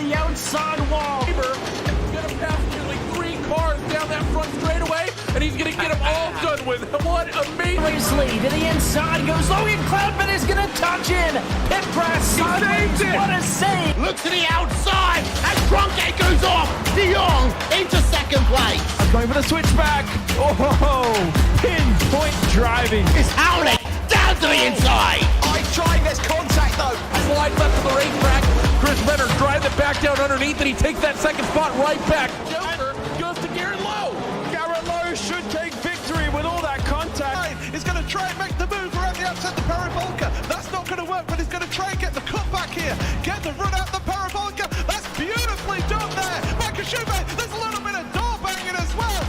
the outside wall. Gonna pass nearly 3 cars down that front straightaway, and he's gonna get them all done with. What amazing! Racely to the inside goes Logan Cloudman is gonna touch in. Pit press sideways. What a save! Look to the outside, and Trunkett goes off. De Jong into second place. Going for the switchback. Oh, pinpoint driving. It's Howlett down to the inside. I tried, there's contact though. Slide left to the racetrack. Chris Benner drives it back down underneath, and he takes that second spot right back. Joker goes to Garrett Lowe. Garrett Lowe should take victory with all that contact. He's going to try and make the move around the outside the Parabolka. That's not going to work, but he's going to try and get the cut back here. Get the run out the Parabolka. That's beautifully done there. Michael Schumacher, there's a little bit of door banging as well.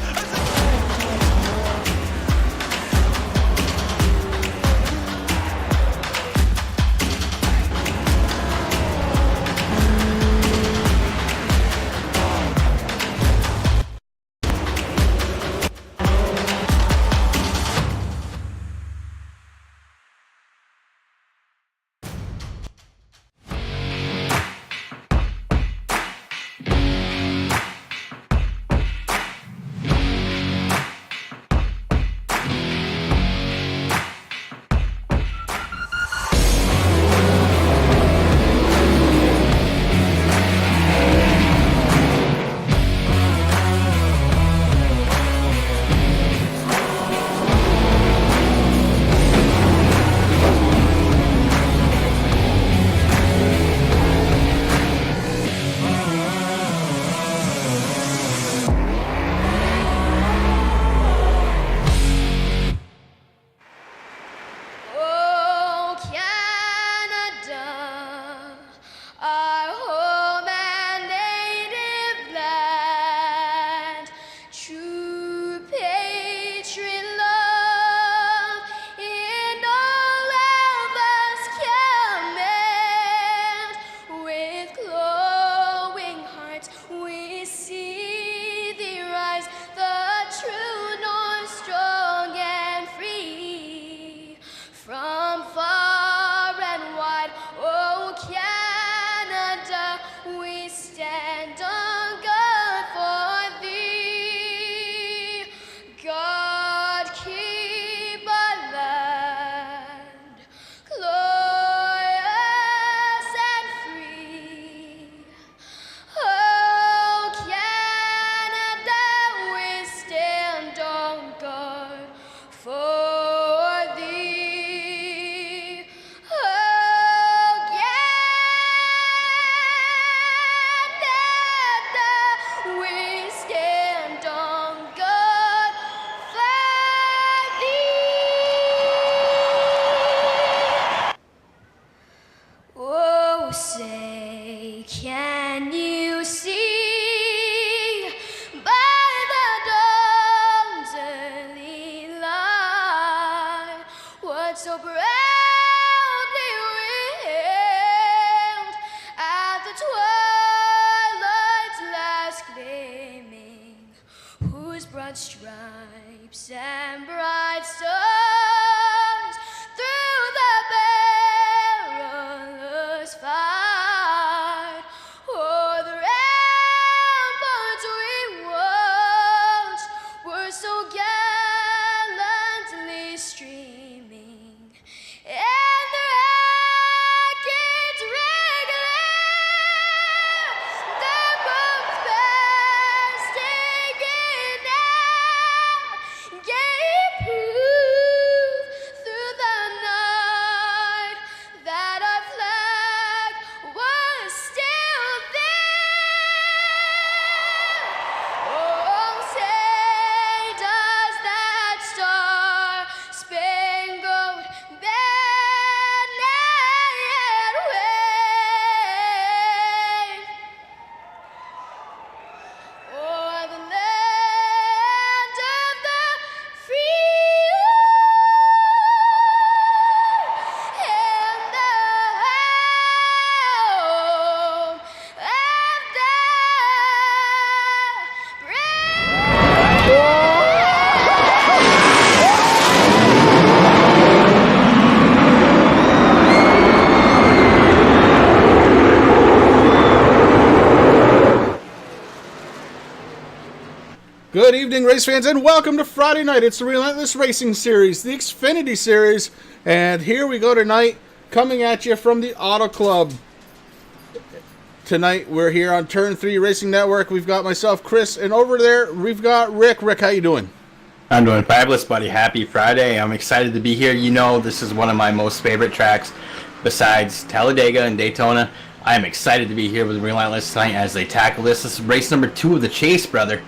Say, can you see by the dawn's early light what so proudly wailed at the twilight's last gleaming, whose broad stripes and bright stars through the perilous fight o'er the ramparts we watched were so gallantly streaming, and the rockets regular, the bombs bursting in air, gave proof Good evening, race fans, and welcome to Friday night. It's the Relentless Racing Series, the Xfinity Series, and here we go tonight, coming at you from the Auto Club. Tonight, we're here on Turn 3 Racing Network. We've got myself, Chris, and over there, we've got Rick. Rick, how you doing? I'm doing fabulous, buddy. Happy Friday. I'm excited to be here. You know, this is one of my most favorite tracks besides Talladega and Daytona. I am excited to be here with Relentless tonight as they tackle this. This is race number 2 of the chase, brother.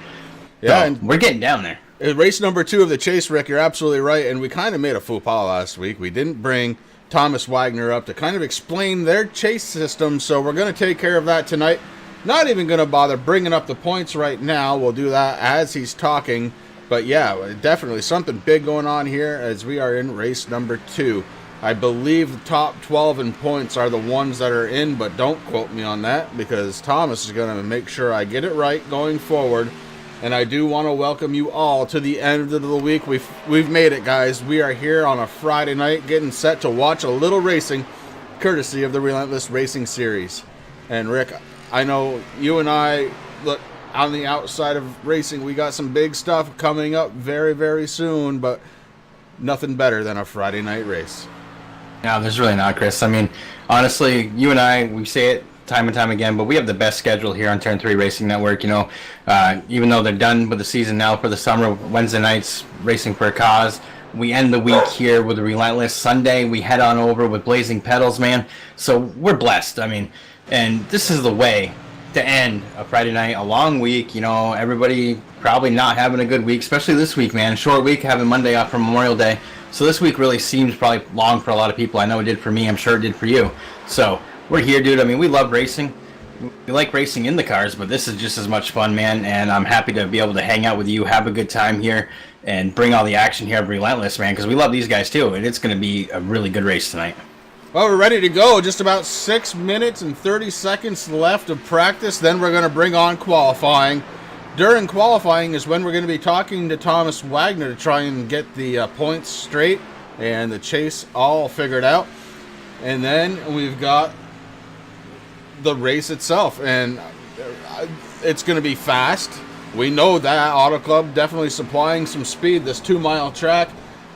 Yeah, so, and we're getting down there. Race number 2 of the chase, Rick, you're absolutely right, and we kind of made a faux pas last week. We didn't bring Thomas Wagner up to kind of explain their chase system, so we're going to take care of that tonight. Not even going to bother bringing up the points right now. We'll do that as he's talking. But yeah, definitely something big going on here as we are in race number 2. I believe the top 12 in points are the ones that are in, but don't quote me on that because Thomas is going to make sure I get it right going forward. And I do want to welcome you all to the end of the week. We've made it, guys. We are here on a Friday night getting set to watch a little racing courtesy of the Relentless Racing Series. And Rick, I know you and I, look, on the outside of racing, we got some big stuff coming up very, very soon, but nothing better than a Friday night race. No, there's really not, Chris. I mean, honestly, you and I, we say it time and time again, but we have the best schedule here on Turn 3 Racing Network. You know, even though they're done with the season now for the summer, Wednesday nights racing for a cause. We end the week here with the Relentless. Sunday, we head on over with Blazing Pedals, man. So we're blessed. I mean, and this is the way to end a Friday night, a long week. You know, everybody probably not having a good week, especially this week, man. Short week, having Monday off for Memorial Day. So this week really seems probably long for a lot of people. I know it did for me. I'm sure it did for you. So we're here, dude. I mean, we love racing. We like racing in the cars, but this is just as much fun, man. And I'm happy to be able to hang out with you, have a good time here, and bring all the action here of Relentless, man, because we love these guys too. And it's going to be a really good race tonight. Well, we're ready to go. Just about 6 minutes and 30 seconds left of practice. Then we're going to bring on qualifying. During qualifying is when we're going to be talking to Thomas Wagner to try and get the points straight and the chase all figured out. And then we've got the race itself, and it's going to be fast. We know that Auto Club definitely supplying some speed. This 2-mile track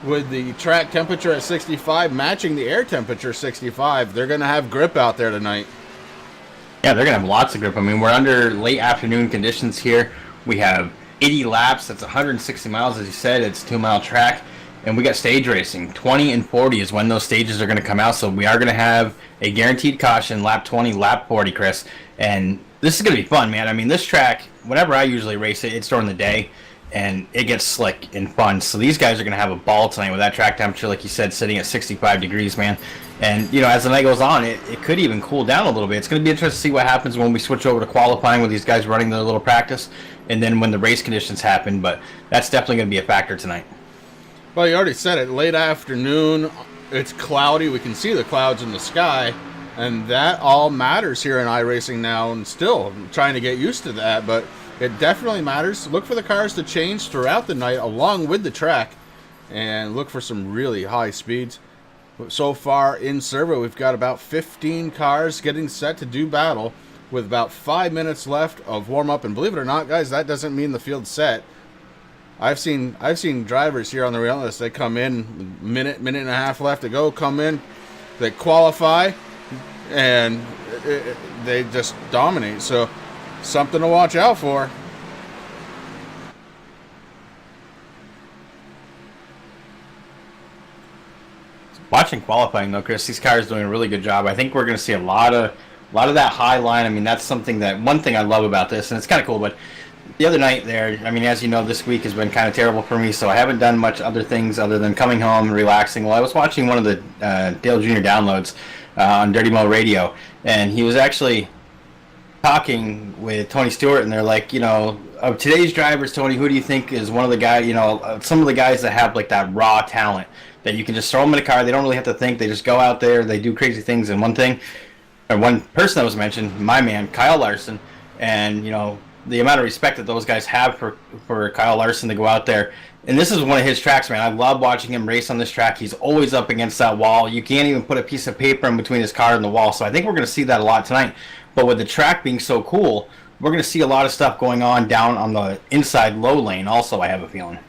with the track temperature at 65 matching the air temperature 65. They're going to have grip out there tonight. Yeah, they're going to have lots of grip. I mean, we're under late afternoon conditions here. We have 80 laps. That's 160 miles, as you said. It's a 2-mile track. And we got stage racing. 20 and 40 is when those stages are going to come out. So we are going to have a guaranteed caution, lap 20, lap 40, Chris. And this is going to be fun, man. I mean, this track, whenever I usually race it, it's during the day. And it gets slick and fun. So these guys are going to have a ball tonight with that track temperature, like you said, sitting at 65 degrees, man. And, you know, as the night goes on, it could even cool down a little bit. It's going to be interesting to see what happens when we switch over to qualifying with these guys running their little practice. And then when the race conditions happen. But that's definitely going to be a factor tonight. Well, you already said it. Late afternoon, it's cloudy. We can see the clouds in the sky. And that all matters here in iRacing now. And still, I'm trying to get used to that. But it definitely matters. Look for the cars to change throughout the night along with the track. And look for some really high speeds. So far in servo, we've got about 15 cars getting set to do battle with about 5 minutes left of warm-up. And believe it or not, guys, that doesn't mean the field's set. I've seen drivers here on the Relentless. They come in, minute and a half left to go, come in, they qualify, and they just dominate. So something to watch out for. Watching qualifying though, Chris, these cars are doing a really good job. I think we're going to see a lot of that high line. I mean, that's something that one thing I love about this, and it's kind of cool. But the other night there, I mean, as you know, this week has been kind of terrible for me, so I haven't done much other things other than coming home and relaxing. Well, I was watching one of the Dale Jr. downloads on Dirty Mo Radio, and he was actually talking with Tony Stewart, and they're like, you know, of today's drivers, Tony, who do you think is one of the guys, you know, some of the guys that have like that raw talent that you can just throw them in a car, they don't really have to think, they just go out there, they do crazy things. And one person that was mentioned, my man, Kyle Larson, and, you know, the amount of respect that those guys have for Kyle Larson to go out there. And this is one of his tracks, man. I love watching him race on this track. He's always up against that wall. You can't even put a piece of paper in between his car and the wall. So I think we're going to see that a lot tonight. But with the track being so cool, we're going to see a lot of stuff going on down on the inside low lane also, I have a feeling.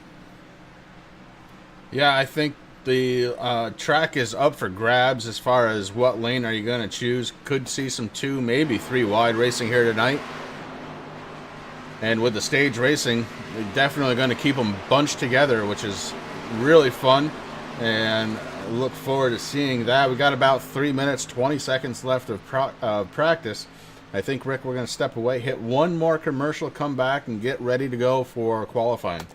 Yeah, I think the track is up for grabs as far as what lane are you going to choose. Could see some 2, maybe 3 wide racing here tonight. And with the stage racing, they're definitely going to keep them bunched together, which is really fun. And I look forward to seeing that. We got about 3 minutes, 20 seconds left of practice. I think, Rick, we're going to step away, hit one more commercial, come back, and get ready to go for qualifying.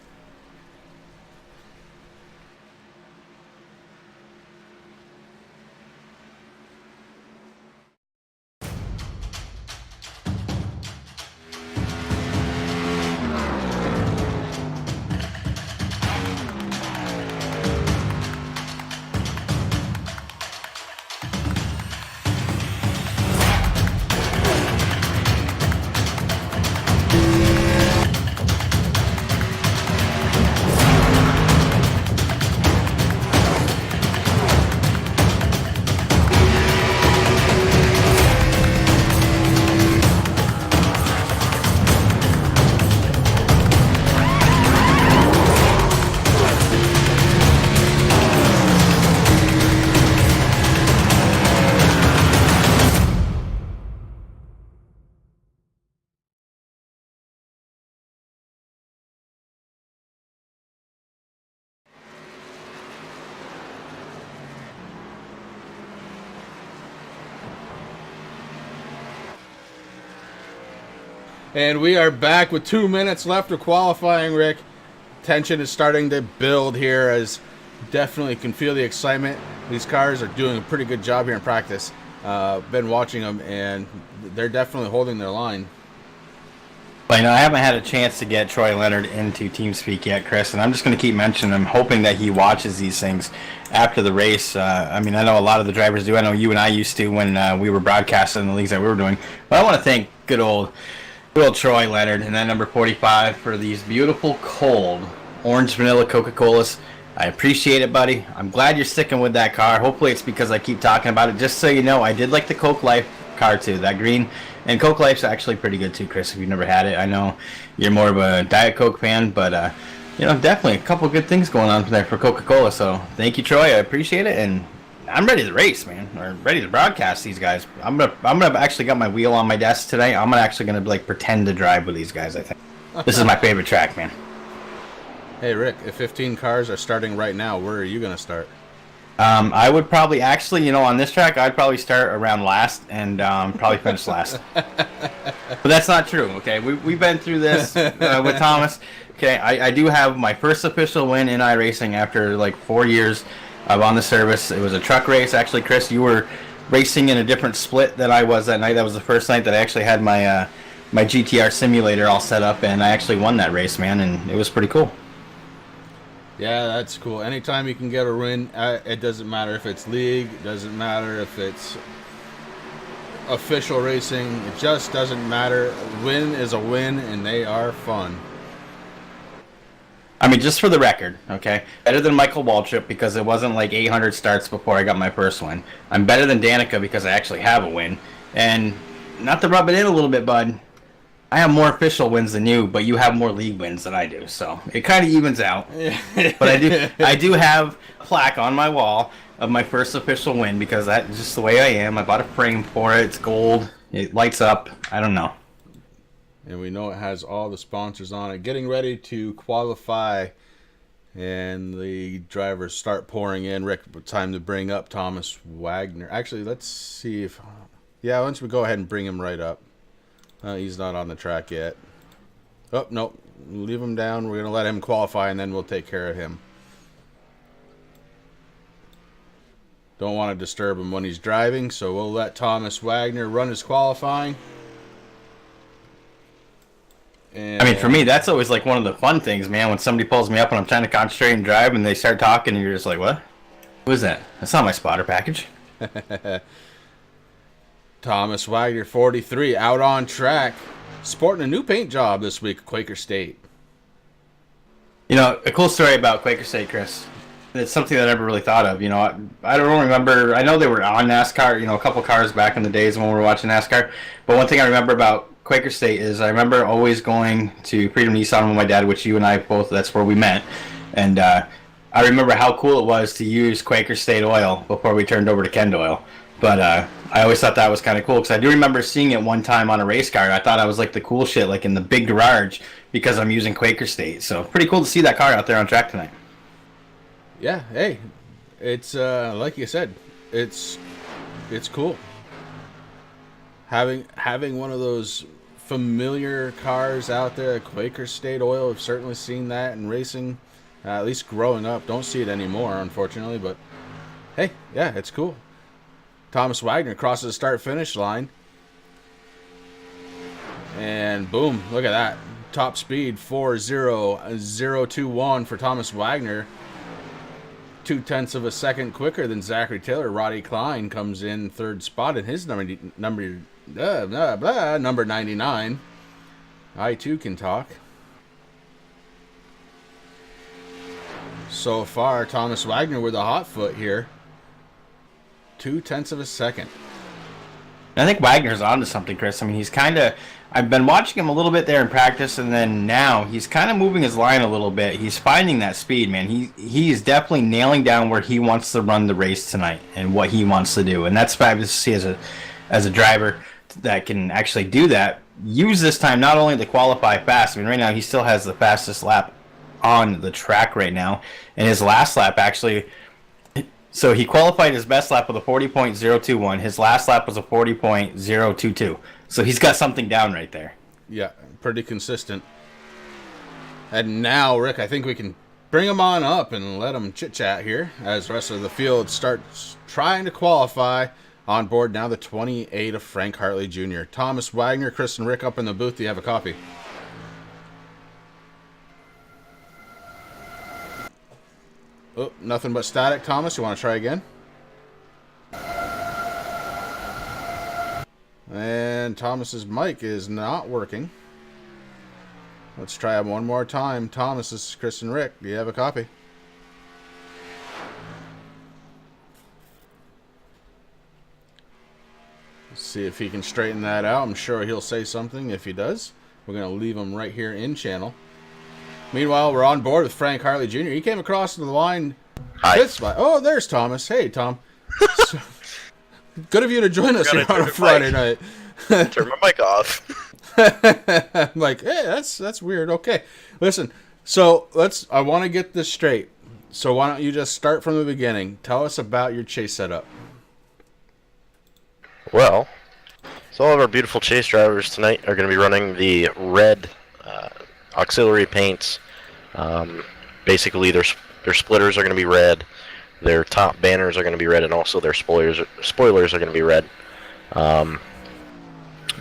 And we are back with 2 minutes left of qualifying, Rick. Tension is starting to build here, as definitely can feel the excitement. These cars are doing a pretty good job here in practice. Been watching them, and they're definitely holding their line. Well, I haven't had a chance to get Troy Leonard into TeamSpeak yet, Chris, and I'm just going to keep mentioning him, hoping that he watches these things after the race. I know a lot of the drivers do. I know you and I used to when we were broadcasting the leagues that we were doing. But I want to thank good old Troy Leonard and that number 45 for these beautiful cold orange vanilla Coca-Colas. I appreciate it, buddy. I'm glad you're sticking with that car. Hopefully it's because I keep talking about it. Just so you know, I did like the Coke Life car too, that green. And Coke Life's actually pretty good too, Chris, if you've never had it. I know you're more of a Diet Coke fan, but definitely a couple good things going on there for Coca-Cola. So thank you, Troy. I appreciate it, and I'm ready to race, man. Or ready to broadcast these guys. I'm gonna actually got my wheel on my desk today. I'm actually gonna like pretend to drive with these guys. I think this is my favorite track, man. Hey, Rick, if 15 cars are starting right now, where are you gonna start? I would probably actually, on this track, I'd probably start around last and probably finish last. But that's not true. Okay, we've been through this with Thomas. Okay, I do have my first official win in iRacing after like 4 years on the service. It was a truck race. Actually, Chris, you were racing in a different split than I was that night. That was the first night that I actually had my my GTR simulator all set up, and I actually won that race, man, and it was pretty cool. Yeah, that's cool. Anytime you can get a win, it doesn't matter if it's league, it doesn't matter if it's official racing, it just doesn't matter. Win is a win, and they are fun. I mean, just for the record, okay? Better than Michael Waltrip because it wasn't like 800 starts before I got my first win. I'm better than Danica because I actually have a win. And not to rub it in a little bit, bud, I have more official wins than you, but you have more league wins than I do. So it kind of evens out. But I do have a plaque on my wall of my first official win because that's just the way I am. I bought a frame for it. It's gold. It lights up. I don't know. And we know it has all the sponsors on it. Getting ready to qualify, and the drivers start pouring in. Rick, time to bring up Thomas Wagner. Actually, let's see if... Yeah, once we go ahead and bring him right up. He's not on the track yet. Oh, no. Leave him down. We're going to let him qualify, and then we'll take care of him. Don't want to disturb him when he's driving, so we'll let Thomas Wagner run his qualifying. And, I mean, for me, that's always like one of the fun things, man, when somebody pulls me up and I'm trying to concentrate and drive, and they start talking, and you're just like, what? Who is that? That's not my spotter package. Thomas Wagner, 43, out on track, sporting a new paint job this week at Quaker State. A cool story about Quaker State, Chris. It's something that I never really thought of. I don't remember. I know they were on NASCAR, a couple cars back in the days when we were watching NASCAR. But one thing I remember about Quaker State is I remember always going to Freedom Nissan with my dad, which you and I both, that's where we met. And I remember how cool it was to use Quaker State oil before we turned over to Kent oil. But I always thought that was kind of cool because I do remember seeing it one time on a race car. I thought I was like the cool shit, like in the big garage, because I'm using Quaker State. So pretty cool to see that car out there on track tonight. Yeah, hey, it's like you said, it's cool. Having one of those familiar cars out there, Quaker State oil, I've certainly seen that in racing, at least growing up. Don't see it anymore, unfortunately, but hey, yeah, it's cool. Thomas Wagner crosses the start-finish line. And boom, look at that. Top speed, 4.0021 for Thomas Wagner. 0.2 of a second quicker than Zachary Taylor. Roddy Klein comes in third spot in his number 99. I too can talk. So far, Thomas Wagner with a hot foot here. 0.2 of a second. I think Wagner's onto something, Chris. I mean, he's kind of... I've been watching him a little bit there in practice, and then now he's kind of moving his line a little bit. He's finding that speed, man. He's definitely nailing down where he wants to run the race tonight and what he wants to do, and that's fabulous to see as a driver that can actually do that. Use this time not only to qualify fast. I mean, right now he still has the fastest lap on the track right now, and his last lap actually... So he qualified his best lap with a 40.021. His last lap was a 40.022. So he's got something down right there. Yeah, pretty consistent. And now, Rick, I think we can bring him on up and let him chit-chat here as the rest of the field starts trying to qualify. On board now, the 28 of Frank Hartley Jr. Thomas Wagner, Chris and Rick up in the booth. Do you have a copy? Oh, nothing but static, Thomas. You want to try again? And Thomas's mic is not working. Let's try it one more time. Thomas, this is Chris and Rick. Do you have a copy? Let's see if he can straighten that out. I'm sure he'll say something if he does. We're going to leave him right here in channel. Meanwhile, we're on board with Frank Hartley Jr. He came across the line. Hi. Oh, there's Thomas. Hey, Tom. So, good of you to join us here on a Friday night. Turn my mic off. I'm like, hey, that's weird. Okay, listen. So I want to get this straight. So why don't you just start from the beginning? Tell us about your chase setup. Well, so all of our beautiful chase drivers tonight are going to be running the red auxiliary paints. Basically, their splitters are going to be red. Their top banners are going to be red, and also their spoilers are going to be red.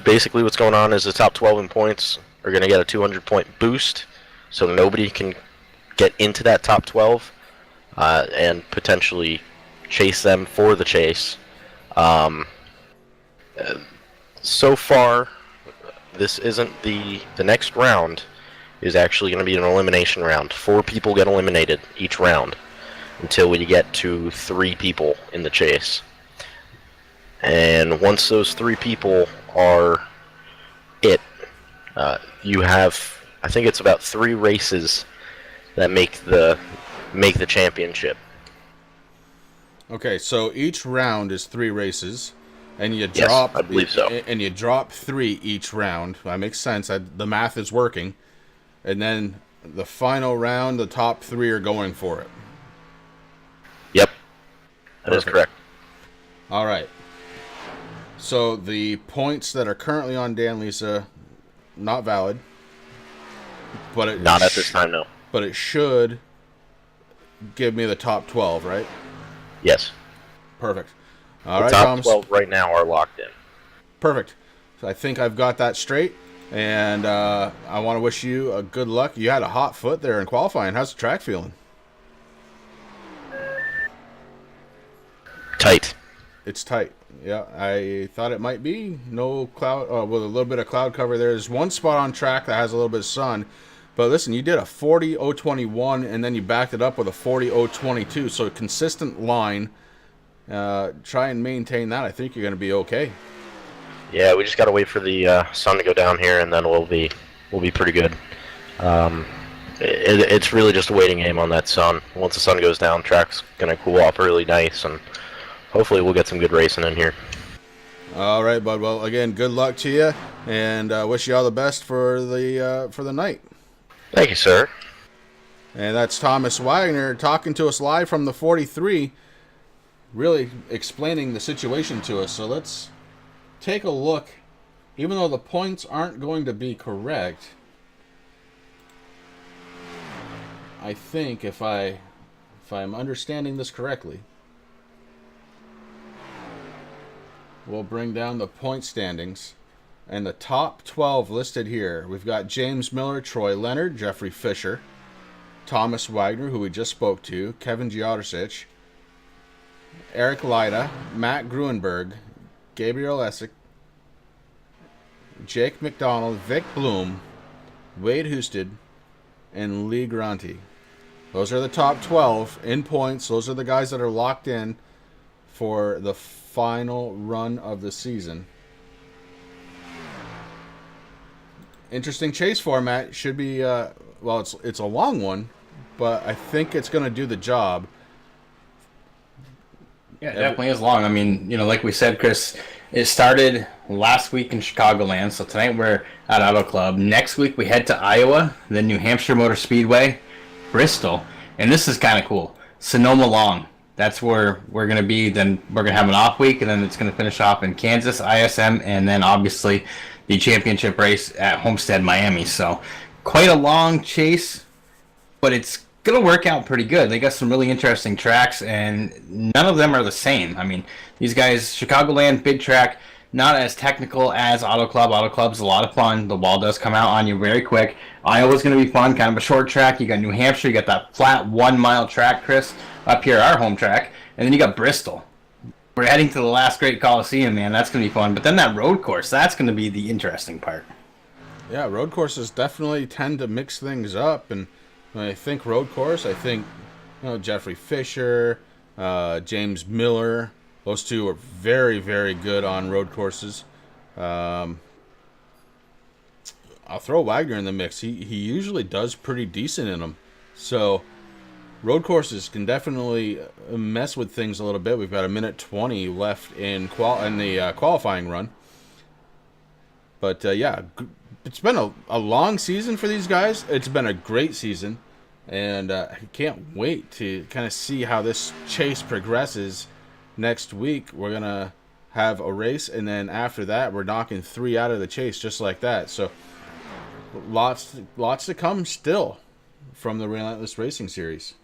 Basically, what's going on is the top 12 in points are going to get a 200-point boost, so nobody can get into that top 12 and potentially chase them for the chase. So far, this isn't the next round is actually going to be an elimination round. 4 people get eliminated each round until we get to 3 people in the chase. And once those 3 people are it, you have, I think it's about 3 races that make the championship. Okay, so each round is 3 races, and you Yes, drop. I believe so. And you drop 3 each round. That makes sense. The math is working. And then the final round, the top 3 are going for it. Yep, that is Perfect. correct. All right. So the points that are currently on Dan Lisa, not valid. But it Not at this time, no. But it should give me the top 12, right? Yes. Perfect. All The right, top Thomas. 12 right now are locked in. Perfect. So I think I've got that straight. And I want to wish you a good luck. You had a hot foot there in qualifying. How's the track feeling? Tight. It's tight. Yeah, I thought it might be. No cloud, with a little bit of cloud cover there. There's one spot on track that has a little bit of sun. But listen, you did a 40.021 and then you backed it up with a 40.022. So a consistent line. Try and maintain that. I think you're going to be okay. Yeah, we just gotta wait for the sun to go down here, and then we'll be pretty good. It's really just a waiting game on that sun. Once the sun goes down, track's gonna cool off really nice, and hopefully we'll get some good racing in here. All right, bud. Well, again, good luck to you, and wish you all the best for the night. Thank you, sir. And that's Thomas Wagner talking to us live from the 43, really explaining the situation to us. So let's take a look. Even though the points aren't going to be correct, I think if I'm understanding this correctly, we'll bring down the point standings. And the top 12 listed here, we've got James Miller, Troy Leonard, Jeffrey Fisher, Thomas Wagner, who we just spoke to, Kevin Giodosic, Eric Lyda, Matt Gruenberg, Gabriel Essick, Jake McDonald, Vic Bloom, Wade Husted, and Lee Granti. Those are the top 12 in points. Those are the guys that are locked in for the final run of the season. Interesting chase format. Should be, well, it's a long one, but I think it's going to do the job. Yeah, it definitely is long. I mean, like we said, Chris, it started last week in Chicagoland, so tonight we're at Auto Club. Next week we head to Iowa, then New Hampshire Motor Speedway, Bristol, and this is kind of cool. Sonoma Long. That's where we're going to be. Then we're going to have an off week, and then it's going to finish off in Kansas, ISM, and then obviously the championship race at Homestead, Miami. So quite a long chase, but it's going to work out pretty good. They got some really interesting tracks, and none of them are the same. I mean, these guys, Chicagoland, big track, not as technical as Auto Club. Auto Club's a lot of fun. The wall does come out on you very quick. Iowa's going to be fun, kind of a short track. You got New Hampshire, you got that flat 1 mile track, Chris, up here, our home track. And then you got Bristol. We're heading to the last great Coliseum, man. That's going to be fun. But then that road course, that's going to be the interesting part. Yeah, road courses definitely tend to mix things up. And when I think road course, I think Jeffrey Fisher, James Miller. Those two are very, very good on road courses. I'll throw Wagner in the mix. He usually does pretty decent in them. So road courses can definitely mess with things a little bit. We've got 1:20 left in the qualifying run. But yeah, it's been a long season for these guys. It's been a great season, and I can't wait to kind of see how this chase progresses. Next week we're gonna have a race, and then after that we're knocking 3 out of the chase just like that. So lots to come still from the Relentless Racing Series.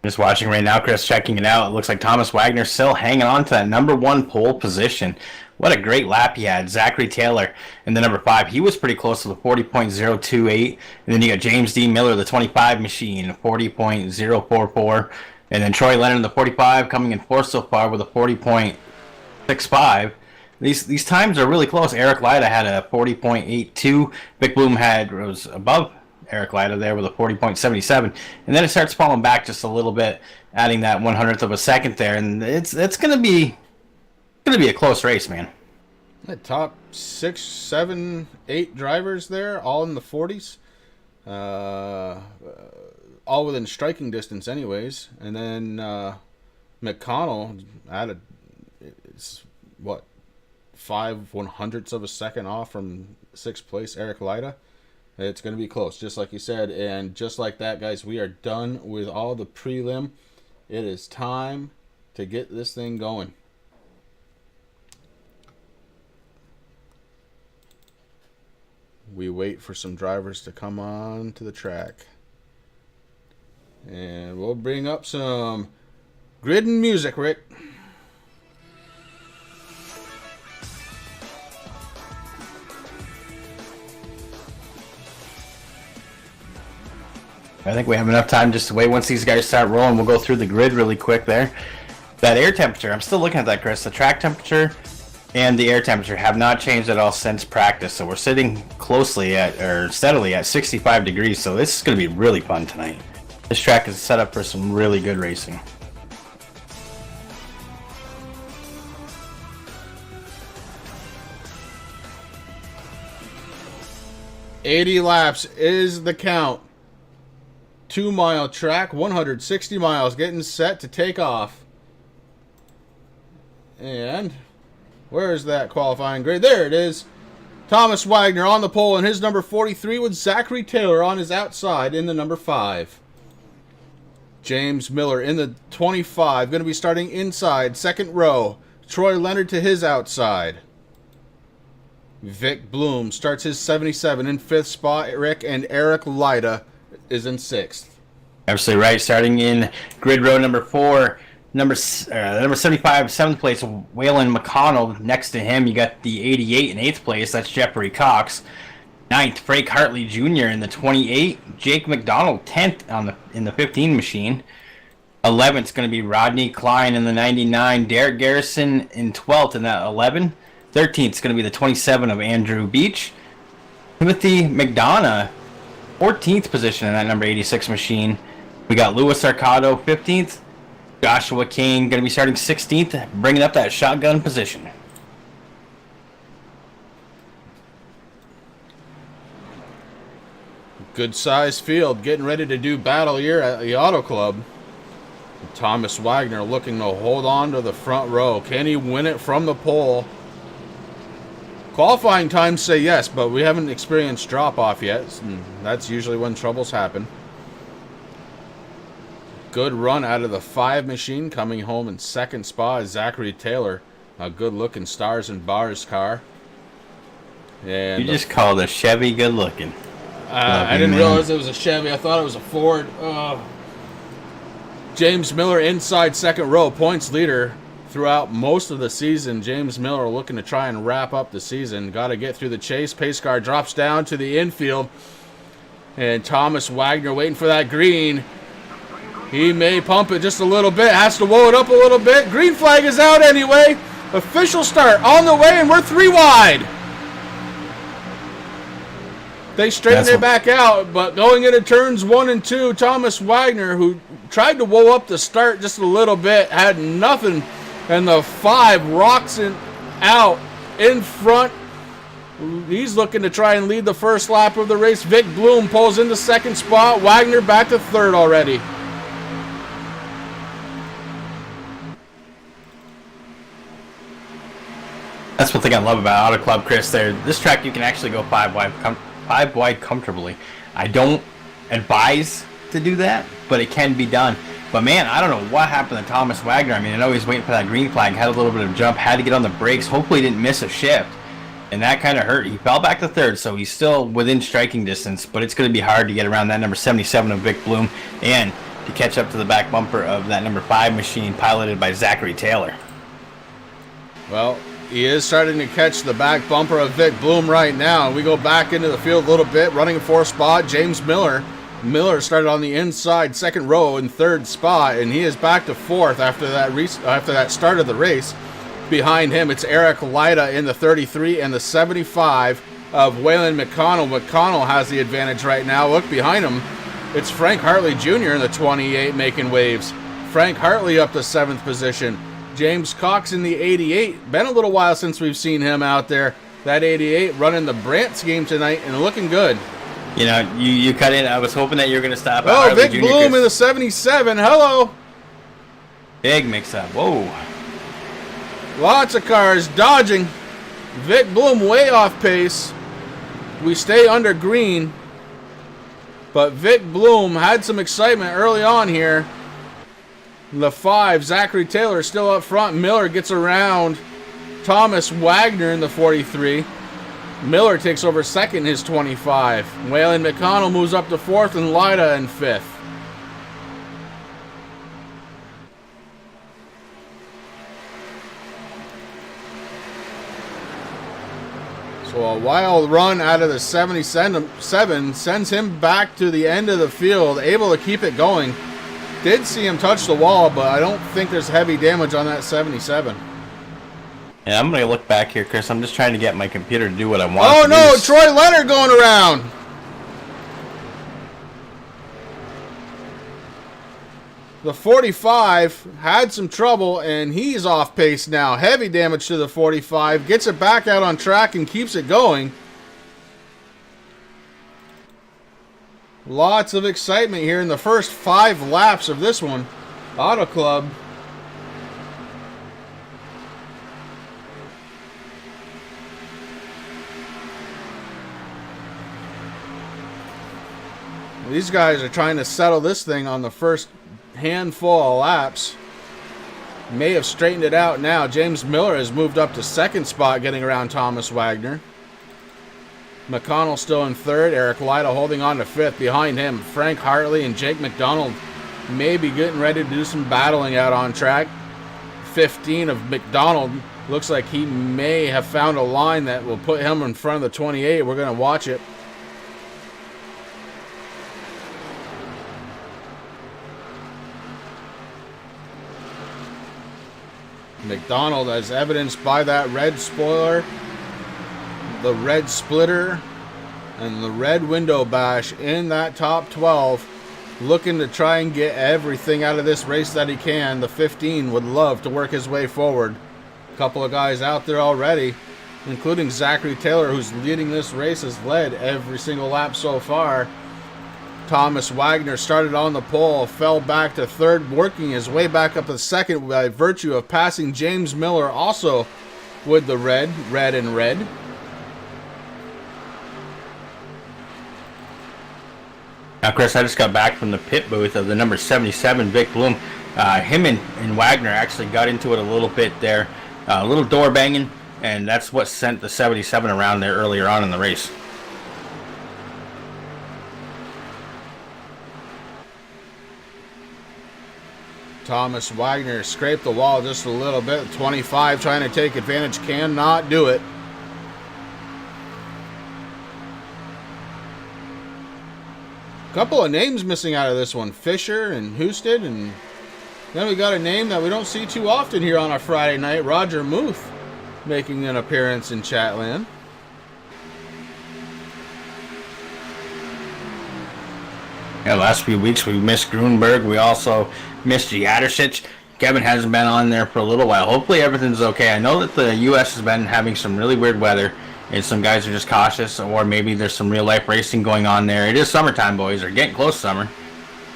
Just watching right now, Chris, checking it out. It looks like Thomas Wagner still hanging on to that number 1 pole position. What a great lap he had. Zachary Taylor in the number 5. He was pretty close to the 40.028. And then you got James D. Miller, the 25 machine, 40.044. And then Troy Leonard in the 45 coming in 4th so far with a 40.65. These times are really close. Eric Lyda had a 40.82. Vic Bloom was above Eric Lyda there with a 40.77, and then it starts falling back just a little bit, adding that 100th of a second there, and it's gonna be a close race, man. The top 6, 7, 8 drivers there, all in the 40s, all within striking distance, anyways. And then McConnell added, it's what, 5/100ths of a second off from 6th place Eric Lyda. It's going to be close, just like you said. And just like that, guys, we are done with all the prelim. It is time to get this thing going. We wait for some drivers to come on to the track. And we'll bring up some grid and music, Rick. I think we have enough time just to wait. Once these guys start rolling, we'll go through the grid really quick there. That air temperature, I'm still looking at that, Chris. The track temperature and the air temperature have not changed at all since practice. So we're sitting steadily at 65 degrees. So this is going to be really fun tonight. This track is set up for some really good racing. 80 laps is the count. 2-mile track, 160 miles, getting set to take off. And where is that qualifying grid? There it is. Thomas Wagner on the pole in his number 43 with Zachary Taylor on his outside in the number 5. James Miller in the 25, going to be starting inside, second row. Troy Leonard to his outside. Vic Bloom starts his 77 in 5th spot. And Eric Lida is in 6th. Absolutely right. Starting in grid row number 4, number 75, 7th place, Waylon McConnell. Next to him, you got the 88 in 8th place. That's Jeffrey Cox. 9th, Frank Hartley Jr. in the 28. Jake McDonald 10th in the 15 machine. 11th is going to be Rodney Klein in the 99. Derek Garrison in 12th in that 11. 13th is going to be the 27 of Andrew Beach. Timothy McDonough, 14th position in that number 86 machine. We got Louis Arcado 15th. Joshua Kane going to be starting 16th, bringing up that shotgun position. Good sized field, getting ready to do battle here at the Auto Club. Thomas Wagner looking to hold on to the front row. Can he win it from the pole? Qualifying times say yes, but we haven't experienced drop-off yet, and that's usually when troubles happen. Good run out of the 5 machine, coming home in 2nd spot is Zachary Taylor. A good-looking Stars and Bars car. And you just called a Chevy good-looking. I didn't realize it was a Chevy. I thought it was a Ford. James Miller inside 2nd row, points leader throughout most of the season. James Miller looking to try and wrap up the season. Got to get through the chase. Pace car drops down to the infield. And Thomas Wagner waiting for that green. He may pump it just a little bit. Has to whoa it up a little bit. Green flag is out anyway. Official start on the way, and we're 3 wide. They straightened it back out, but going into turns 1 and 2, Thomas Wagner, who tried to whoa up the start just a little bit, had nothing, and the 5 rocks it out in front. He's looking to try and lead the first lap of the race. Vic Bloom pulls into 2nd spot. Wagner back to 3rd already. That's one thing I love about Auto Club, Chris. This track you can actually go 5 wide comfortably. I don't advise to do that, but it can be done. But man, I don't know what happened to Thomas Wagner. I mean, I know he's waiting for that green flag, had a little bit of jump, had to get on the brakes, hopefully didn't miss a shift, and that kind of hurt. He fell back to 3rd, so he's still within striking distance, but it's going to be hard to get around that number 77 of Vic Bloom and to catch up to the back bumper of that number 5 machine piloted by Zachary Taylor. Well, he is starting to catch the back bumper of Vic Bloom right now. We go back into the field a little bit, running 4th spot, James Miller. Miller started on the inside 2nd row in 3rd spot, and he is back to 4th after that start of the race. Behind him, it's Eric Lida in the 33 and the 75 of Waylon McConnell. McConnell has the advantage right now. Look behind him. It's Frank Hartley Jr. in the 28 making waves. Frank Hartley up to 7th position. James Cox in the 88. Been a little while since we've seen him out there. That 88 running the Brant scheme tonight and looking good. You know, you cut in. I was hoping that you were going to stop. Oh, Vic Bloom in the 77. Hello. Big mix-up. Whoa. Lots of cars dodging. Vic Bloom way off pace. We stay under green. But Vic Bloom had some excitement early on here. The 5, Zachary Taylor still up front. Miller gets around Thomas Wagner in the 43. Miller takes over 2nd in his 25. Waylon McConnell moves up to 4th and Lida in 5th. So a wild run out of the 77 sends him back to the end of the field, able to keep it going. Did see him touch the wall, but I don't think there's heavy damage on that 77. Yeah, I'm going to look back here, Chris. I'm just trying to get my computer to do what I want. Oh, no, Troy Leonard going around. The 45 had some trouble, and he's off pace now. Heavy damage to the 45. Gets it back out on track and keeps it going. Lots of excitement here in the first 5 laps of this one. Auto Club. These guys are trying to settle this thing on the first handful of laps. May have straightened it out now. James Miller has moved up to 2nd spot, getting around Thomas Wagner. McConnell still in 3rd. Eric Lyda holding on to 5th. Behind him, Frank Hartley and Jake McDonald may be getting ready to do some battling out on track. 15 of McDonald. Looks like he may have found a line that will put him in front of the 28. We're going to watch it. McDonald, as evidenced by that red spoiler, the red splitter, and the red window bash in that top 12, looking to try and get everything out of this race that he can. The 15 would love to work his way forward. A couple of guys out there already, including Zachary Taylor, who's leading this race, has led every single lap so far. Thomas Wagner started on the pole, fell back to 3rd, working his way back up to 2nd by virtue of passing James Miller, also with the red. Now, Chris, I just got back from the pit booth of the number 77, Vic Bloom. Him and Wagner actually got into it a little bit there, a little door banging, and that's what sent the 77 around there earlier on in the race. Thomas Wagner scraped the wall just a little bit. 25 trying to take advantage, cannot do it. Couple of names missing out of this one. Fisher and Husted, and then we got a name that we don't see too often here on a Friday night. Roger Muth making an appearance in Chatland. Yeah, last few weeks we missed Grunberg. We also missed Jadrsic. Kevin hasn't been on there for a little while. Hopefully everything's okay. I know that the U.S. has been having some really weird weather, and some guys are just cautious, or maybe there's some real-life racing going on there. It is summertime, boys. We're getting close to summer.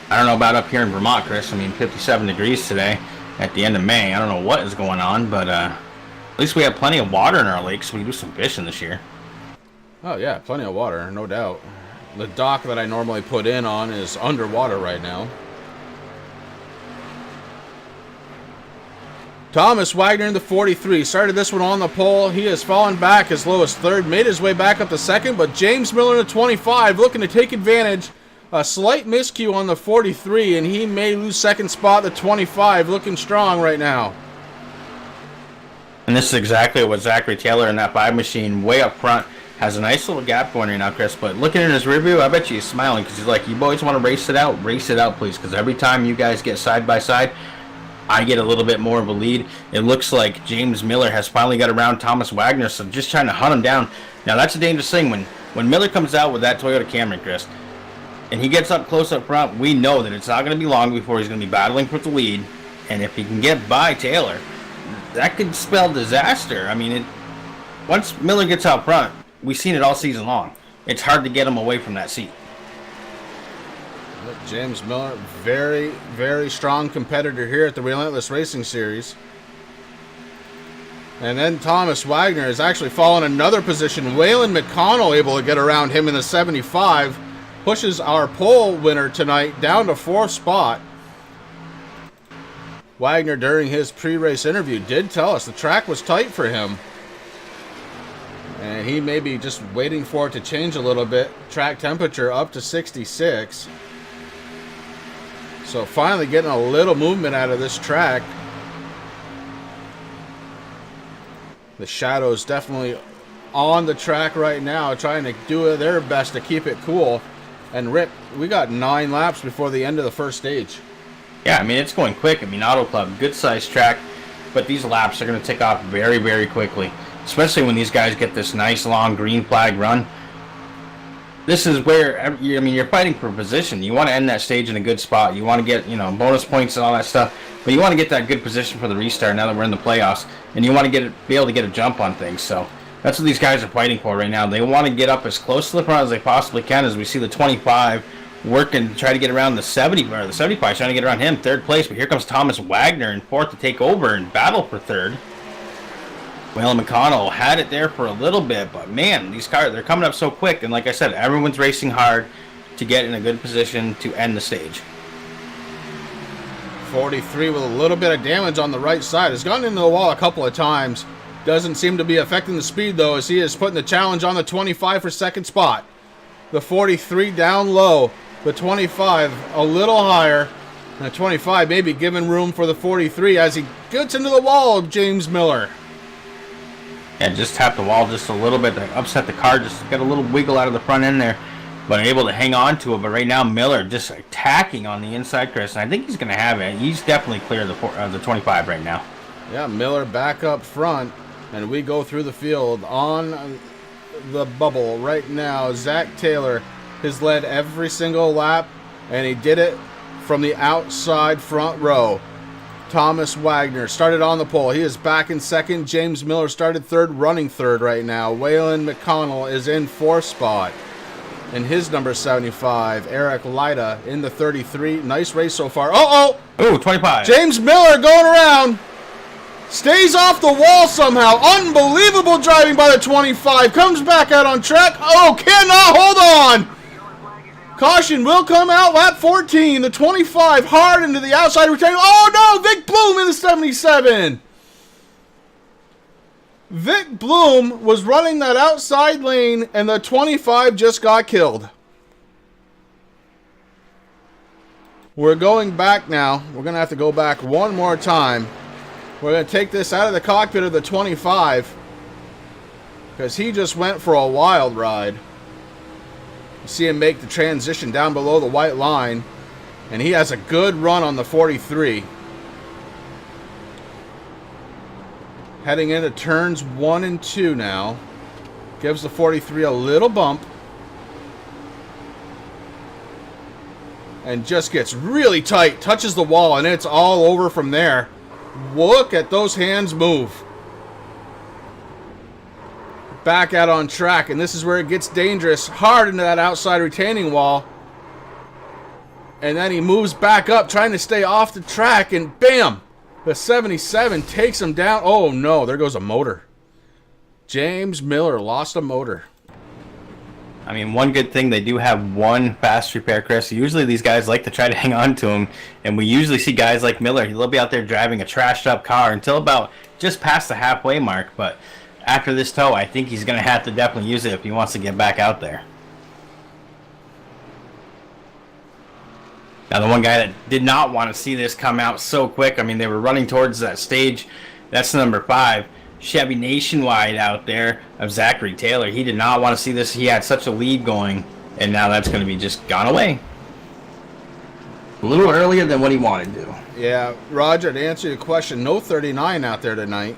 I don't know about up here in Vermont, Chris. I mean, 57 degrees today at the end of May. I don't know what is going on, but at least we have plenty of water in our lakes, so we can do some fishing this year. Oh, yeah, plenty of water, no doubt. The dock that I normally put in on is underwater right now. Thomas Wagner in the 43. Started this one on the pole. He has fallen back as low as 3rd. Made his way back up to 2nd. But James Miller in the 25 looking to take advantage. A slight miscue on the 43. And he may lose 2nd spot. The 25 looking strong right now. And this is exactly what Zachary Taylor in that 5 machine way up front has a nice little gap going right now, Chris. But looking in his review, I bet you he's smiling because he's like, you boys want to race it out? Race it out, please. Because every time you guys get side by side, I get a little bit more of a lead. It looks like James Miller has finally got around Thomas Wagner, so just trying to hunt him down. Now, that's a dangerous thing. When Miller comes out with that Toyota Camry, Chris, and he gets up close up front, we know that it's not going to be long before he's going to be battling for the lead. And if he can get by Taylor, that could spell disaster. I mean, once Miller gets out front, we've seen it all season long. It's hard to get him away from that seat. James Miller, very, very strong competitor here at the Relentless Racing Series. And then Thomas Wagner has actually fallen another position. Waylon McConnell able to get around him in the 75. Pushes our pole winner tonight down to 4th spot. Wagner, during his pre-race interview, did tell us the track was tight for him. And he may be just waiting for it to change a little bit. Track temperature up to 66. So finally getting a little movement out of this track. The Shadows definitely on the track right now, trying to do their best to keep it cool. And Rick, we got 9 laps before the end of the first stage. Yeah, I mean, it's going quick. I mean, Auto Club, good sized track, but these laps are going to tick off very, very quickly, especially when these guys get this nice long green flag run. This is where, I mean, you're fighting for position. You want to end that stage in a good spot. You want to get, bonus points and all that stuff, but you want to get that good position for the restart now that we're in the playoffs, and you want to be able to get a jump on things. So that's what these guys are fighting for right now. They want to get up as close to the front as they possibly can, as we see the 25 working to try to get around the 70 or the 75, trying to get around him, third place. But here comes Thomas Wagner in fourth to take over and battle for third. Waylon McConnell had it there for a little bit, but man, these cars, they're coming up so quick. And like I said, everyone's racing hard to get in a good position to end the stage. 43 with a little bit of damage on the right side. Has gone into the wall a couple of times. Doesn't seem to be affecting the speed, though, as he is putting the challenge on the 25 for second spot. The 43 down low. The 25 a little higher. And the 25 maybe giving room for the 43 as he gets into the wall of James Miller. Yeah, just tapped the wall just a little bit to upset the car. Just got a little wiggle out of the front end there. But able to hang on to it. But right now, Miller just attacking on the inside, Chris. And I think he's going to have it. He's definitely clear of the 25 right now. Yeah, Miller back up front. And we go through the field on the bubble right now. Zach Taylor has led every single lap. And he did it from the outside front row. Thomas Wagner started on the pole. He is back in second. James Miller started third, running third right now. Waylon McConnell is in fourth spot. And his number 75, Eric Lyda, in the 33. Nice race so far. Oh, 25. James Miller going around. Stays off the wall somehow. Unbelievable driving by the 25. Comes back out on track. Oh, cannot hold on. Caution will come out. Lap 14. The 25 hard into the outside retaining. Oh, no. Vic Bloom in the 77. Vic Bloom was running that outside lane, and the 25 just got killed. We're going back now. We're going to have to go back one more time. We're going to take this out of the cockpit of the 25 because he just went for a wild ride. You see him make the transition down below the white line, and he has a good run on the 43. Heading into turns 1 and 2 now. Gives the 43 a little bump. And just gets really tight. Touches the wall, and it's all over from there. Look at those hands move. Back out on track, and this is where it gets dangerous. Hard into that outside retaining wall. And then he moves back up, trying to stay off the track, and bam! The 77 takes him down. Oh, no. There goes a motor. James Miller lost a motor. I mean, one good thing, they do have one fast repair, Chris. Usually these guys like to try to hang on to him. And we usually see guys like Miller. He'll be out there driving a trashed up car until about just past the halfway mark. But after this tow, I think he's going to have to definitely use it if he wants to get back out there. Now, the one guy that did not want to see this come out so quick, I mean, they were running towards that stage. That's number 5, Chevy Nationwide out there of Zachary Taylor. He did not want to see this. He had such a lead going, and now that's going to be just gone away. A little earlier than what he wanted to. Yeah, Roger, to answer your question, no 39 out there tonight.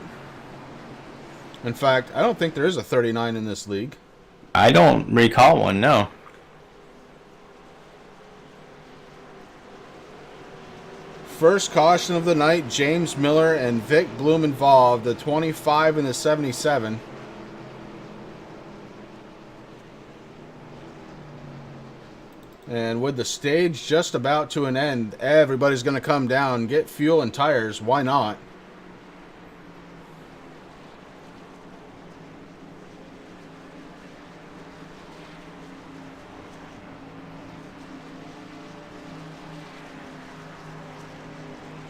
In fact, I don't think there is a 39 in this league. I don't recall one, no. First caution of the night, James Miller and Vic Bloom involved, the 25 and the 77. And with the stage just about to an end, everybody's going to come down, get fuel and tires. Why not?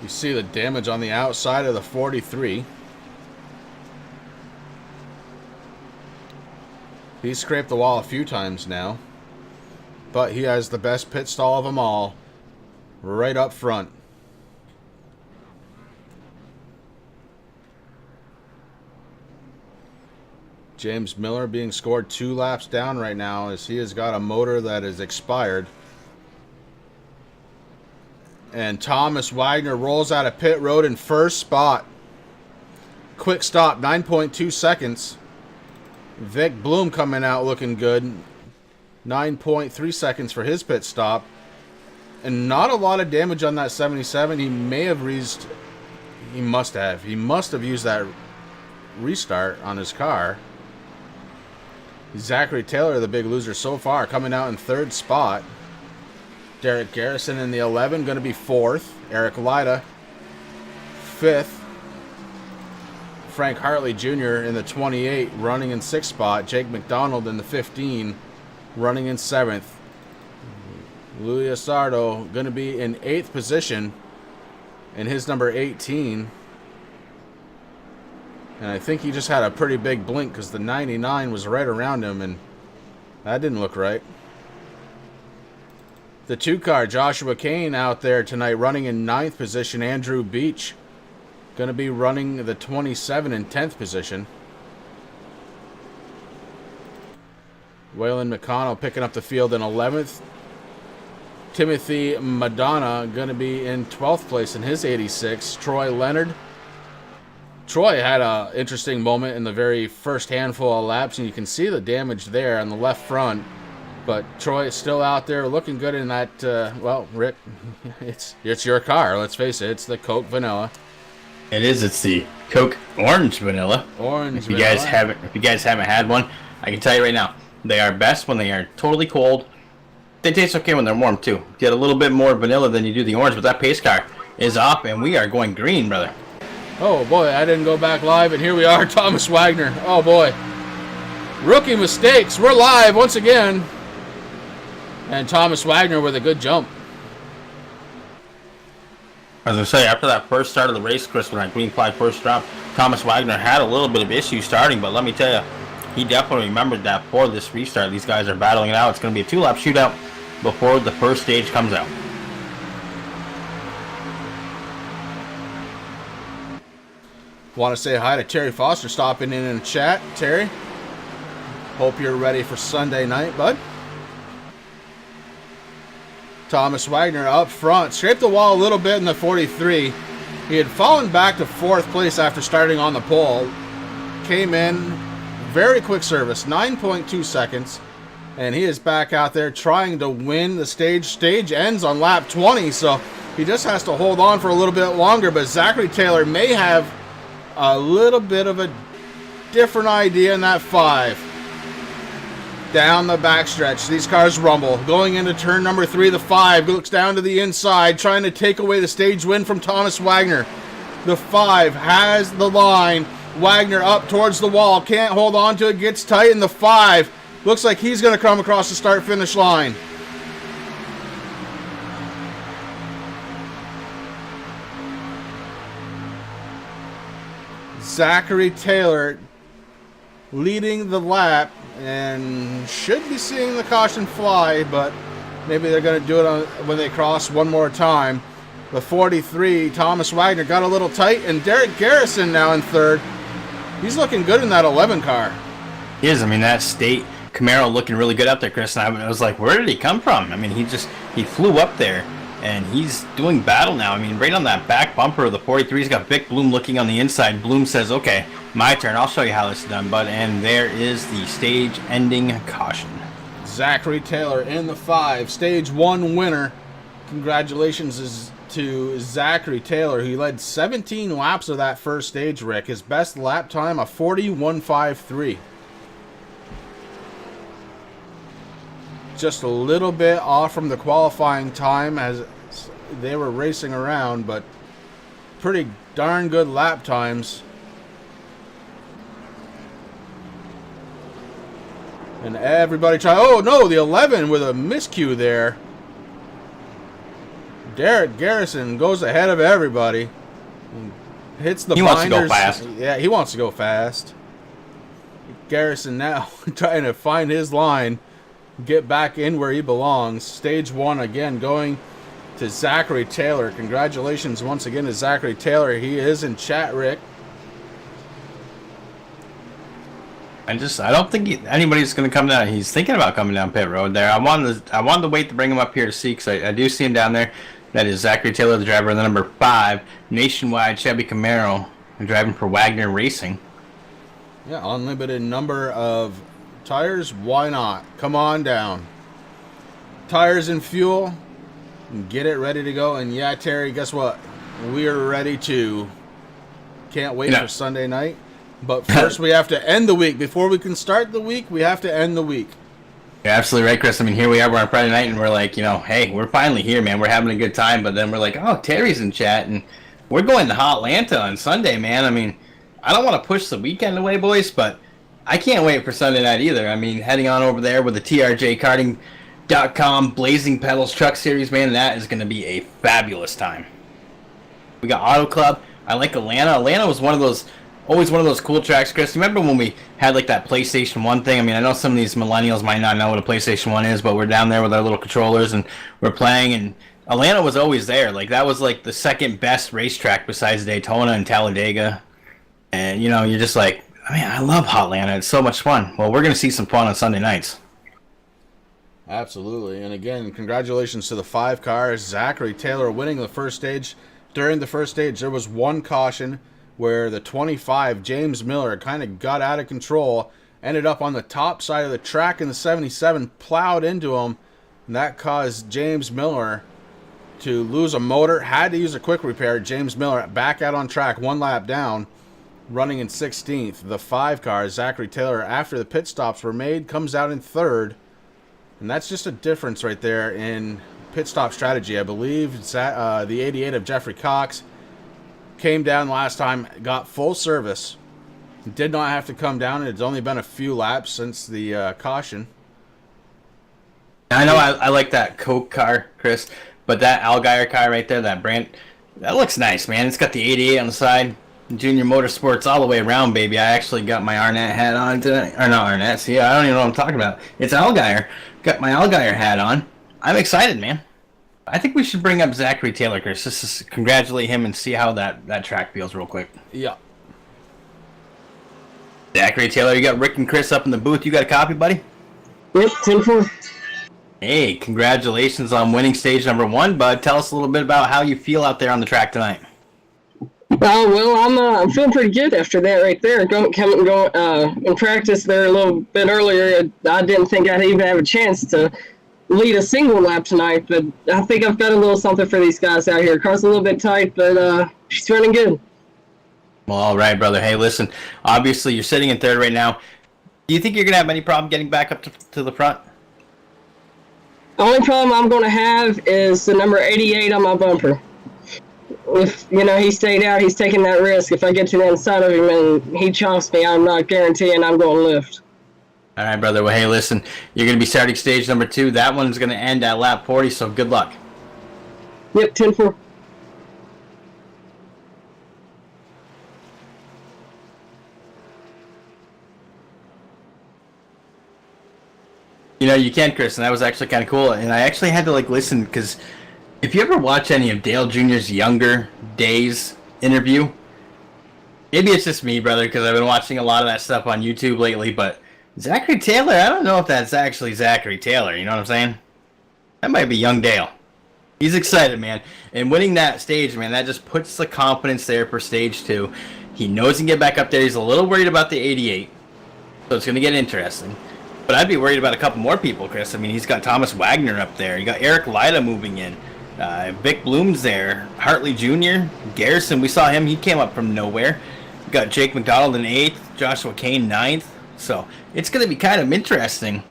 You see the damage on the outside of the 43. He's scraped the wall a few times now. But he has the best pit stall of them all. Right up front. James Miller being scored 2 laps down right now as he has got a motor that is expired. And Thomas Wagner rolls out of pit road in first spot. Quick stop, 9.2 seconds. Vic Bloom coming out looking good. 9.3 seconds for his pit stop. And not a lot of damage on that 77. He may have used... He must have. He must have used that restart on his car. Zachary Taylor, the big loser so far, coming out in third spot. Derek Garrison in the 11, going to be 4th. Eric Lida, 5th. Frank Hartley Jr. in the 28, running in 6th spot. Jake McDonald in the 15, running in 7th. Louis Asardo going to be in 8th position in his number 18. And I think he just had a pretty big blink because the 99 was right around him, and that didn't look right. The 2-car, Joshua Kane out there tonight running in 9th position. Andrew Beach going to be running the 27 in 10th position. Waylon McConnell picking up the field in 11th. Timothy Madonna going to be in 12th place in his 86. Troy Leonard. Troy had an interesting moment in the very first handful of laps, and you can see the damage there on the left front. But Troy is still out there looking good in that, well, Rick, it's your car. Let's face it, it's the Coke Vanilla. It is. It's the Coke Orange Vanilla. If you guys haven't had one, I can tell you right now, they are best when they are totally cold. They taste okay when they're warm too. Get a little bit more vanilla than you do the orange, but that pace car is up, and we are going green, brother. Oh boy, I didn't go back live, and here we are, Thomas Wagner. Oh boy, rookie mistakes. We're live once again, and Thomas Wagner with a good jump. As I say, after that first start of the race, Chris, when that green flag first dropped, Thomas Wagner had a little bit of issues starting, but let me tell you, he definitely remembered that for this restart. These guys are battling it out. It's going to be a 2-lap shootout before the first stage comes out. Want to say hi to Terry Foster stopping in the chat. Terry, hope you're ready for Sunday night, bud. Thomas Wagner up front, scraped the wall a little bit in the 43. He had fallen back to 4th place after starting on the pole. Came in, very quick service, 9.2 seconds. And he is back out there trying to win the stage. Stage ends on lap 20, so he just has to hold on for a little bit longer. But Zachary Taylor may have a little bit of a different idea in that 5. Down the backstretch, these cars rumble. Going into turn number 3, the 5 looks down to the inside, trying to take away the stage win from Thomas Wagner. The 5 has the line. Wagner up towards the wall, can't hold on to it, gets tight, and the 5 looks like he's going to come across the start-finish line. Zachary Taylor leading the lap and should be seeing the caution fly, but maybe they're going to do it when they cross one more time. The 43, Thomas Wagner got a little tight, and Derek Garrison now in 3rd. He's looking good in that 11 car. He is. I mean, that state Camaro looking really good out there, Chris. And I was like, where did he come from? I mean, he flew up there, and he's doing battle now. I mean, right on that back bumper of the 43, he's got Vic Bloom looking on the inside. Bloom says, okay, my turn. I'll show you how this is done, bud. And there is the stage-ending caution. Zachary Taylor in the 5, stage 1 winner. Congratulations to Zachary Taylor. He led 17 laps of that first stage, Rick. His best lap time, a 40.153. Just a little bit off from the qualifying time as they were racing around, but pretty darn good lap times. And everybody try. Oh no, the 11 with a miscue there. Derek Garrison goes ahead of everybody. Hits the binders. He wants to go fast. Yeah, he wants to go fast. Garrison now trying to find his line. Get back in where he belongs. Stage 1 again going to Zachary Taylor. Congratulations once again to Zachary Taylor. He is in chat, Rick. I don't think anybody's going to come down. He's thinking about coming down pit road there. I wanted to wait to bring him up here to see, because I do see him down there. That is Zachary Taylor, the driver of the number 5 Nationwide Chevy Camaro, driving for Wagner Racing. Yeah, unlimited number of tires. Why not? Come on down. Tires and fuel. Get it ready to go. And yeah, Terry, guess what? We're ready too. Can't wait for Sunday night. But first we have to end the week. Before we can start the week, we have to end the week. You're absolutely right, Chris. I mean, here we are, we're on Friday night, and we're like, you know, hey, we're finally here, man. We're having a good time, but then we're like, oh, Terry's in chat, and we're going to Hotlanta on Sunday, man. I mean, I don't want to push the weekend away, boys, but I can't wait for Sunday night either. I mean, heading on over there with the TRJkarting.com Blazing Pedals Truck Series, man, that is going to be a fabulous time. We got Auto Club. I like Atlanta. Atlanta was always one of those cool tracks, Chris. You remember when we had like that PlayStation 1 thing? I mean, I know some of these millennials might not know what a PlayStation 1 is, but we're down there with our little controllers and we're playing, and Atlanta was always there. Like, that was like the second best racetrack besides Daytona and Talladega. And, you know, you're just like, man, I love Hotlanta. It's so much fun. Well, we're going to see some fun on Sunday nights. Absolutely. And again, congratulations to the 5 cars. Zachary Taylor winning the first stage. During the first stage, there was one caution where the 25, James Miller, kind of got out of control, ended up on the top side of the track, and the 77 plowed into him, and that caused James Miller to lose a motor, had to use a quick repair. James Miller back out on track, 1 lap down, running in 16th. The 5 car, Zachary Taylor, after the pit stops were made, comes out in 3rd, and that's just a difference right there in pit stop strategy. I believe the 88 of Jeffrey Cox came down last time, got full service, did not have to come down. It's only been a few laps since the caution. I know I like that Coke car, Chris, but that Allgaier car right there, that brand, that looks nice, man. It's got the 88 on the side, Junior Motorsports all the way around, baby. I actually got my Arnett hat on today. Or not Arnett, see, I don't even know what I'm talking about. It's Allgaier. Got my Allgaier hat on. I'm excited, man. I think we should bring up Zachary Taylor, Chris. Just to congratulate him and see how that track feels real quick. Yeah. Zachary Taylor, you got Rick and Chris up in the booth. You got a copy, buddy? Yep, 10-4. Hey, congratulations on winning stage number 1, bud. Tell us a little bit about how you feel out there on the track tonight. Well, I'm feeling pretty good after that right there. Going in practice there a little bit earlier, I didn't think I'd even have a chance to lead a single lap tonight, but I think I've got a little something for these guys out here. Car's a little bit tight, but she's running good. Well, all right, brother. Hey, listen, obviously you're sitting in 3rd right now. Do you think you're going to have any problem getting back up to the front? The only problem I'm going to have is the number 88 on my bumper. If, he stayed out, he's taking that risk. If I get to the inside of him and he chomps me, I'm not guaranteeing I'm going to lift. All right, brother. Well, hey, listen, you're going to be starting stage number 2. That one's going to end at lap 40, so good luck. Yep, 10-4. You can, Chris, and that was actually kind of cool. And I actually had to, listen, because if you ever watch any of Dale Jr.'s younger days interview, maybe it's just me, brother, because I've been watching a lot of that stuff on YouTube lately, but Zachary Taylor, I don't know if that's actually Zachary Taylor, you know what I'm saying? That might be young Dale. He's excited, man. And winning that stage, man, that just puts the confidence there for stage 2. He knows he can get back up there. He's a little worried about the 88, so it's going to get interesting. But I'd be worried about a couple more people, Chris. I mean, he's got Thomas Wagner up there. You got Eric Lyda moving in. Vic Bloom's there. Hartley Jr., Garrison, we saw him. He came up from nowhere. You got Jake McDonald in 8th, Joshua Kane 9th. So it's going to be kind of interesting.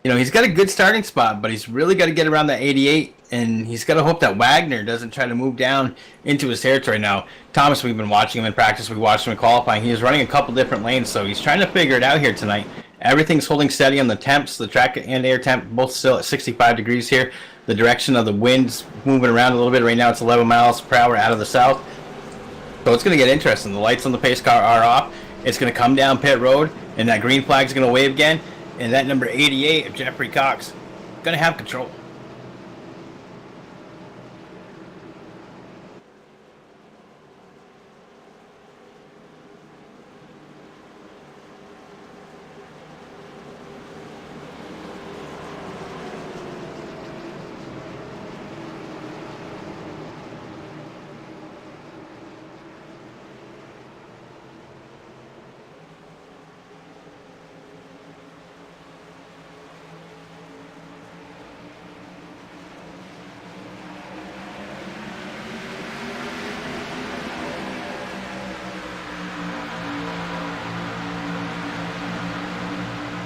He's got a good starting spot, but he's really got to get around that 88, and he's got to hope that Wagner doesn't try to move down into his territory. Now, Thomas, we've been watching him in practice. We watched him in qualifying. He was running a couple different lanes, so he's trying to figure it out here tonight. Everything's holding steady on the temps. The track and air temp both still at 65 degrees here. The direction of the wind's moving around a little bit. Right now it's 11 miles per hour out of the south. So it's going to get interesting. The lights on the pace car are off. It's going to come down pit road, and that green flag's going to wave again. And that number 88 of Jeffrey Cox going to have control.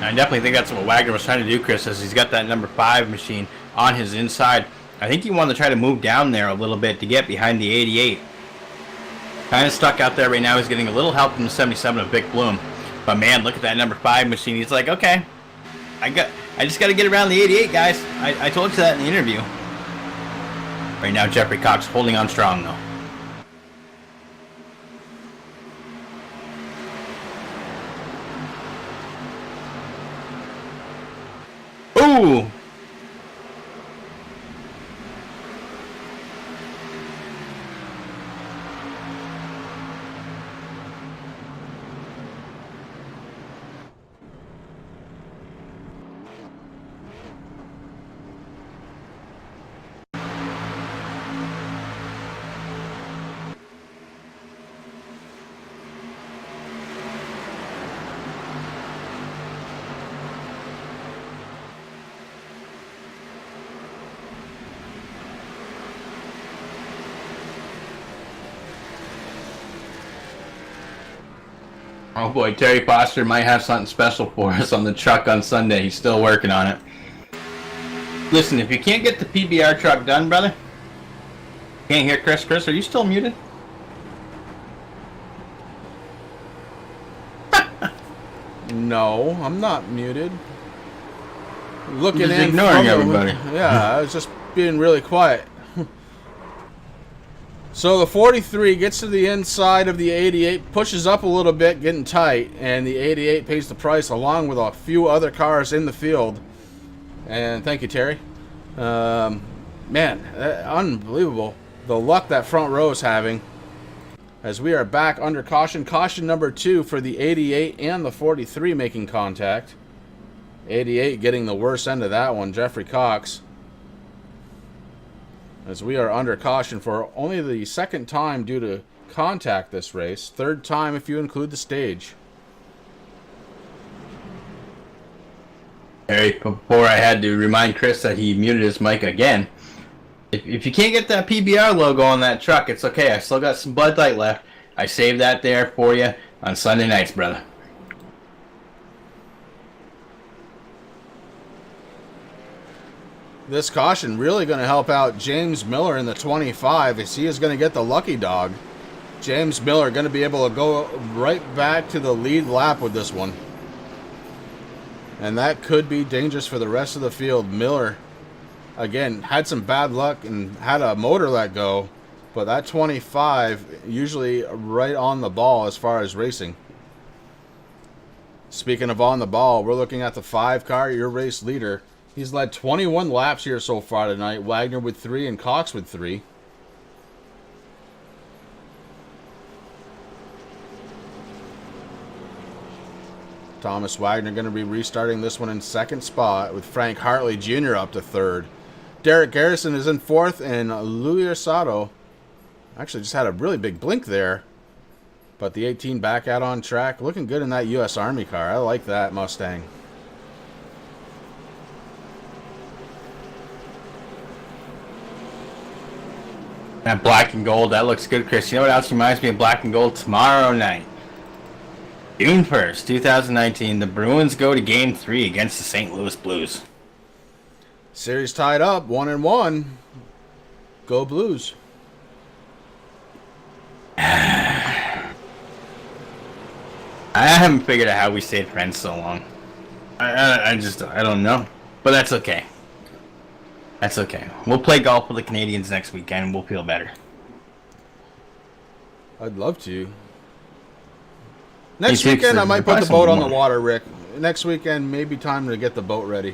I definitely think that's what Wagner was trying to do, Chris, as he's got that number 5 machine on his inside. I think he wanted to try to move down there a little bit to get behind the 88. Kind of stuck out there right now. He's getting a little help from the 77 of Vic Bloom. But man, look at that number 5 machine. He's like, okay, I just got to get around the 88, guys. I told you that in the interview. Right now, Jeffrey Cox holding on strong, though. Ooh! Oh boy, Terry Foster might have something special for us on the truck on Sunday. He's still working on it. Listen, if you can't get the PBR truck done, brother, can't hear Chris. Chris, are you still muted? No, I'm not muted. Looking Just in, ignoring everybody. Yeah, I was just being really quiet. So the 43 gets to the inside of the 88, pushes up a little bit, getting tight, and the 88 pays the price along with a few other cars in the field. And thank you, Terry. Man, unbelievable the luck that front row is having. As we are back under caution. Caution number 2 for the 88 and the 43 making contact. 88 getting the worst end of that one, Jeffrey Cox. As we are under caution for only the second time due to contact this race. Third time if you include the stage. Hey, before I had to remind Chris that he muted his mic again. If you can't get that PBR logo on that truck, it's okay. I still got some Bud Light left. I saved that there for you on Sunday nights, brother. This caution really going to help out James Miller in the 25 as he is going to get the lucky dog. James Miller going to be able to go right back to the lead lap with this one. And that could be dangerous for the rest of the field. Miller, again, had some bad luck and had a motor let go. But that 25 usually right on the ball as far as racing. Speaking of on the ball, we're looking at the 5 car, your race leader. He's led 21 laps here so far tonight. Wagner with 3 and Cox with 3. Thomas Wagner going to be restarting this one in second spot with Frank Hartley Jr. up to third. Derek Garrison is in fourth, and Louis Asado actually just had a really big blink there. But the 18 back out on track. Looking good in that U.S. Army car. I like that Mustang. That black and gold, that looks good, Chris. You know what else reminds me of black and gold? Tomorrow night, June 1st, 2019, the Bruins go to Game 3 against the St. Louis Blues. Series tied up, 1-1. Go Blues. I haven't figured out how we stayed friends so long. I don't know. But that's okay. That's okay. We'll play golf with the Canadians next weekend and we'll feel better. I'd love to. Next weekend, I might put the boat on the water, Rick. Next weekend, maybe time to get the boat ready.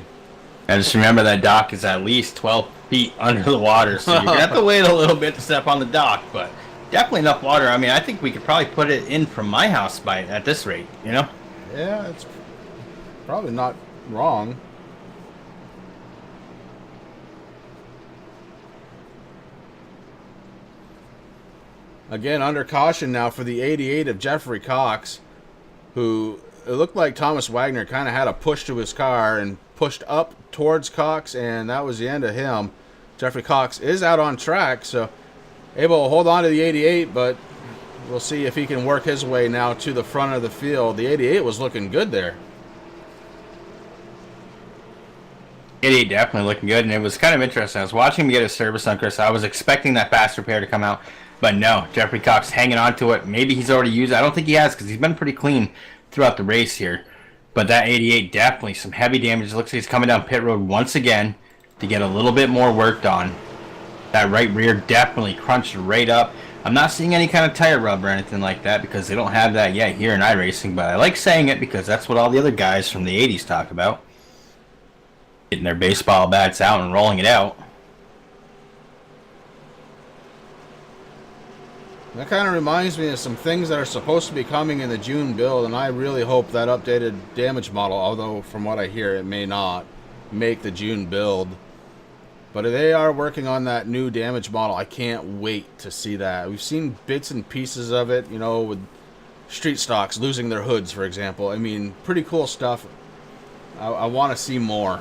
And just remember that dock is at least 12 feet under the water, so you're going to have to wait a little bit to step on the dock, but definitely enough water. I mean, I think we could probably put it in from my house at this rate, you know? Yeah, it's probably not wrong. Again, under caution now for the 88 of Jeffrey Cox, who it looked like Thomas Wagner kind of had a push to his car and pushed up towards Cox, and that was the end of him. Jeffrey Cox is out on track, so able to hold on to the 88, but we'll see if he can work his way now to the front of the field. The 88 was looking good there. 88 definitely looking good, and it was kind of interesting. I was watching him get his service on Chris. I was expecting that fast repair to come out, but no. Jeffrey Cox hanging on to it. Maybe he's already used it. I don't think he has because he's been pretty clean throughout the race here. But that 88 definitely some heavy damage. It looks like he's coming down pit road once again to get a little bit more worked on. That right rear definitely crunched right up. I'm not seeing any kind of tire rub or anything like that because they don't have that yet here in iRacing, but I like saying it because that's what all the other guys from the 80s talk about. Getting their baseball bats out and rolling it out. That kind of reminds me of some things that are supposed to be coming in the June build, and I really hope that updated damage model, although from what I hear it may not make the June build. But they are working on that new damage model. I can't wait to see that. We've seen bits and pieces of it, you know, with street stocks losing their hoods, for example. I mean, pretty cool stuff. I want to see more.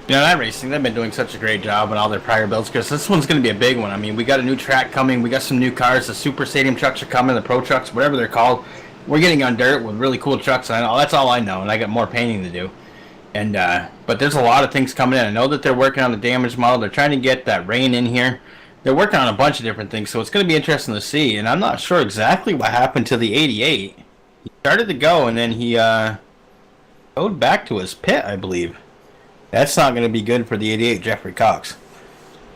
You know, iRacing, they've been doing such a great job on all their prior builds because this one's going to be a big one. I mean, we got a new track coming. We got some new cars. The Super Stadium trucks are coming, the Pro trucks, whatever they're called. We're getting on dirt with really cool trucks. I know that's all I know, and I got more painting to do. And but there's a lot of things coming in. I know that they're working on the damage model. They're trying to get that rain in here. They're working on a bunch of different things, so it's going to be interesting to see. And I'm not sure exactly what happened to the 88. He started to go, and then he rode back to his pit, I believe. That's not going to be good for the 88 Jeffrey Cox.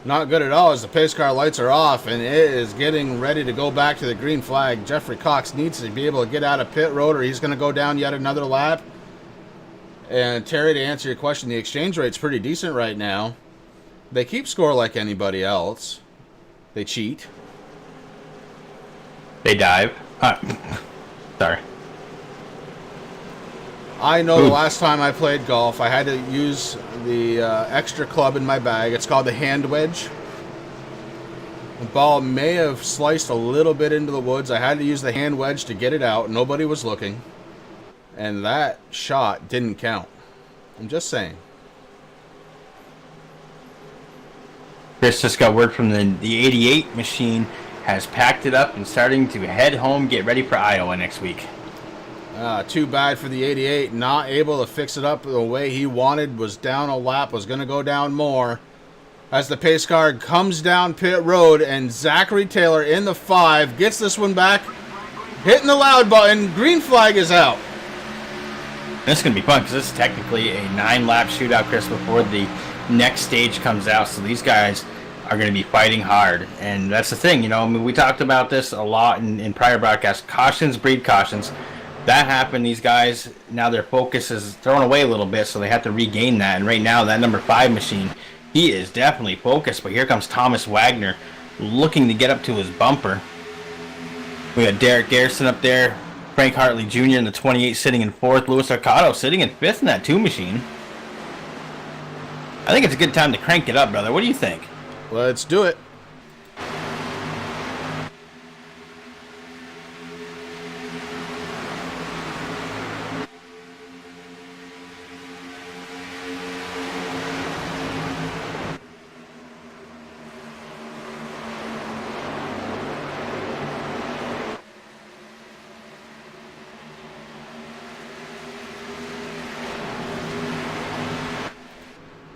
Not good at all as the pace car lights are off and it is getting ready to go back to the green flag. Jeffrey Cox needs to be able to get out of pit road or he's going to go down yet another lap. And Terry, to answer your question, the exchange rate's pretty decent right now. They keep score like anybody else. They cheat. They dive. Sorry. I know the last time I played golf, I had to use the extra club in my bag. It's called the hand wedge. The ball may have sliced a little bit into the woods. I had to use the hand wedge to get it out. Nobody was looking. And that shot didn't count. I'm just saying. Chris just got word from the 88 machine has packed it up and starting to head home, get ready for Iowa next week. Too bad for the 88. Not able to fix it up the way he wanted. Was down a lap. Was going to go down more. As the pace car comes down pit road and Zachary Taylor in the 5 gets this one back. Hitting the loud button. Green flag is out. This is going to be fun because this is technically a 9-lap shootout, Chris, before the next stage comes out. So these guys are going to be fighting hard. And that's the thing, you know, I mean, we talked about this a lot in prior broadcasts. Cautions breed cautions. That happened. These guys, now their focus is thrown away a little bit, so they have to regain that. And right now, that number 5 machine, he is definitely focused. But here comes Thomas Wagner looking to get up to his bumper. We got Derek Garrison up there. Frank Hartley Jr. in the 28 sitting in 4th. Louis Arcado sitting in 5th in that 2 machine. I think it's a good time to crank it up, brother. What do you think? Let's do it.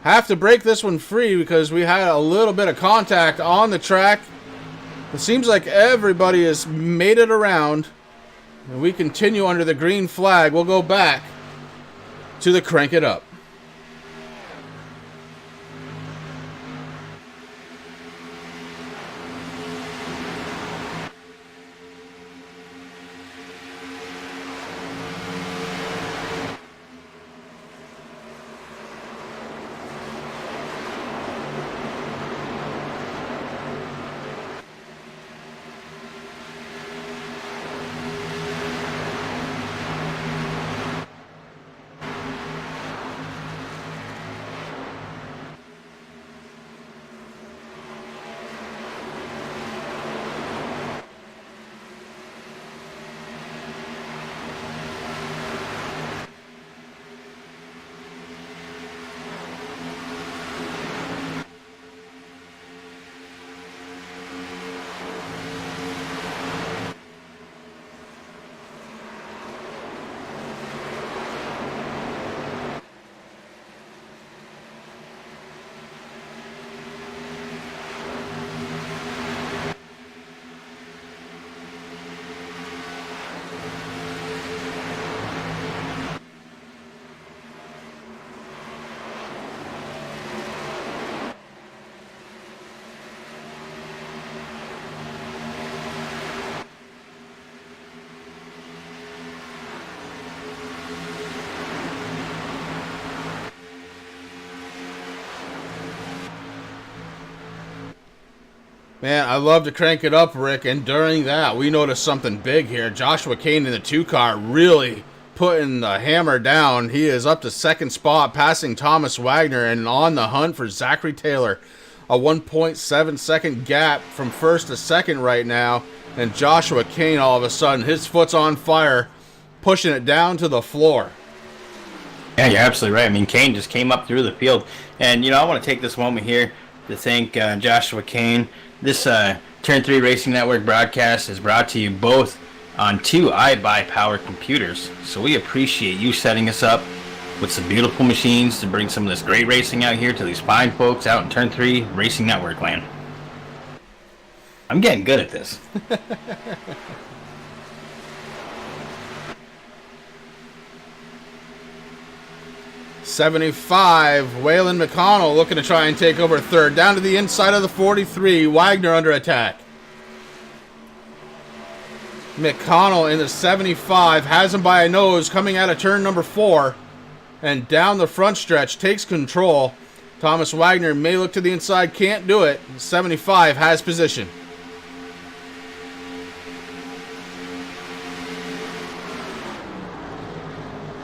Have to break this one free because we had a little bit of contact on the track. It seems like everybody has made it around. And we continue under the green flag. We'll go back to the crank it up. Man, I love to crank it up, Rick, and during that, we noticed something big here. Joshua Kane in the 2 car really putting the hammer down. He is up to second spot, passing Thomas Wagner, and on the hunt for Zachary Taylor. A 1.7 second gap from first to second right now, and Joshua Kane, all of a sudden, his foot's on fire, pushing it down to the floor. Yeah, you're absolutely right. I mean, Kane just came up through the field. And, I want to take this moment here to thank Joshua Kane. This Turn 3 Racing Network broadcast is brought to you both on 2 iBuyPower computers. So we appreciate you setting us up with some beautiful machines to bring some of this great racing out here to these fine folks out in Turn 3 Racing Network land. I'm getting good at this. 75, Waylon McConnell looking to try and take over third. Down to the inside of the 43, Wagner under attack. McConnell in the 75, has him by a nose coming out of turn number 4. And down the front stretch, takes control. Thomas Wagner may look to the inside, can't do it. 75 has position.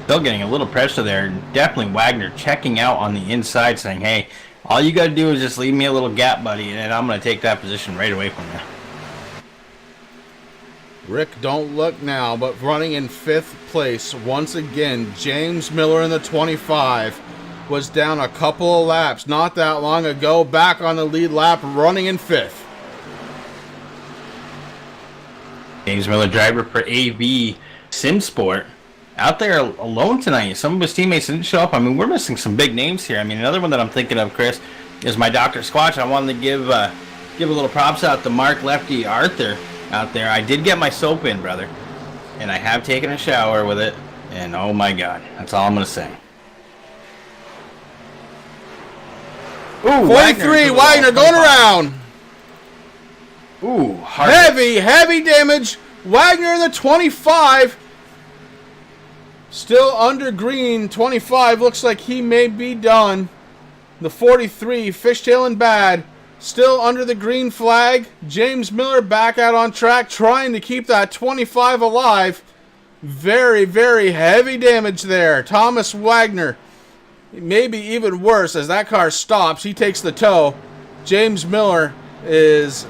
Still getting a little pressure there. Definitely Wagner checking out on the inside, saying, hey, all you got to do is just leave me a little gap, buddy, and I'm going to take that position right away from you. Rick, don't look now, but running in 5th place once again, James Miller in the 25 was down a couple of laps not that long ago, back on the lead lap, running in 5th. James Miller, driver for AV SimSport, out there alone tonight. Some of his teammates didn't show up. I mean, we're missing some big names here. I mean, another one that I'm thinking of, Chris, is my Dr. Squatch. I wanted to give a little props out to Mark Lefty Arthur out there. I did get my soap in, brother, and I have taken a shower with it, and oh my God, that's all I'm going to say. Ooh, 43, Wagner going around. Ooh, hard. Heavy damage. Wagner in the 25. Still under green. 25 looks like he may be done. The 43, fishtailing bad. Still under the green flag. James Miller back out on track, trying to keep that 25 alive. Very, very heavy damage there. Thomas Wagner, maybe even worse, as that car stops. He takes the tow. James Miller is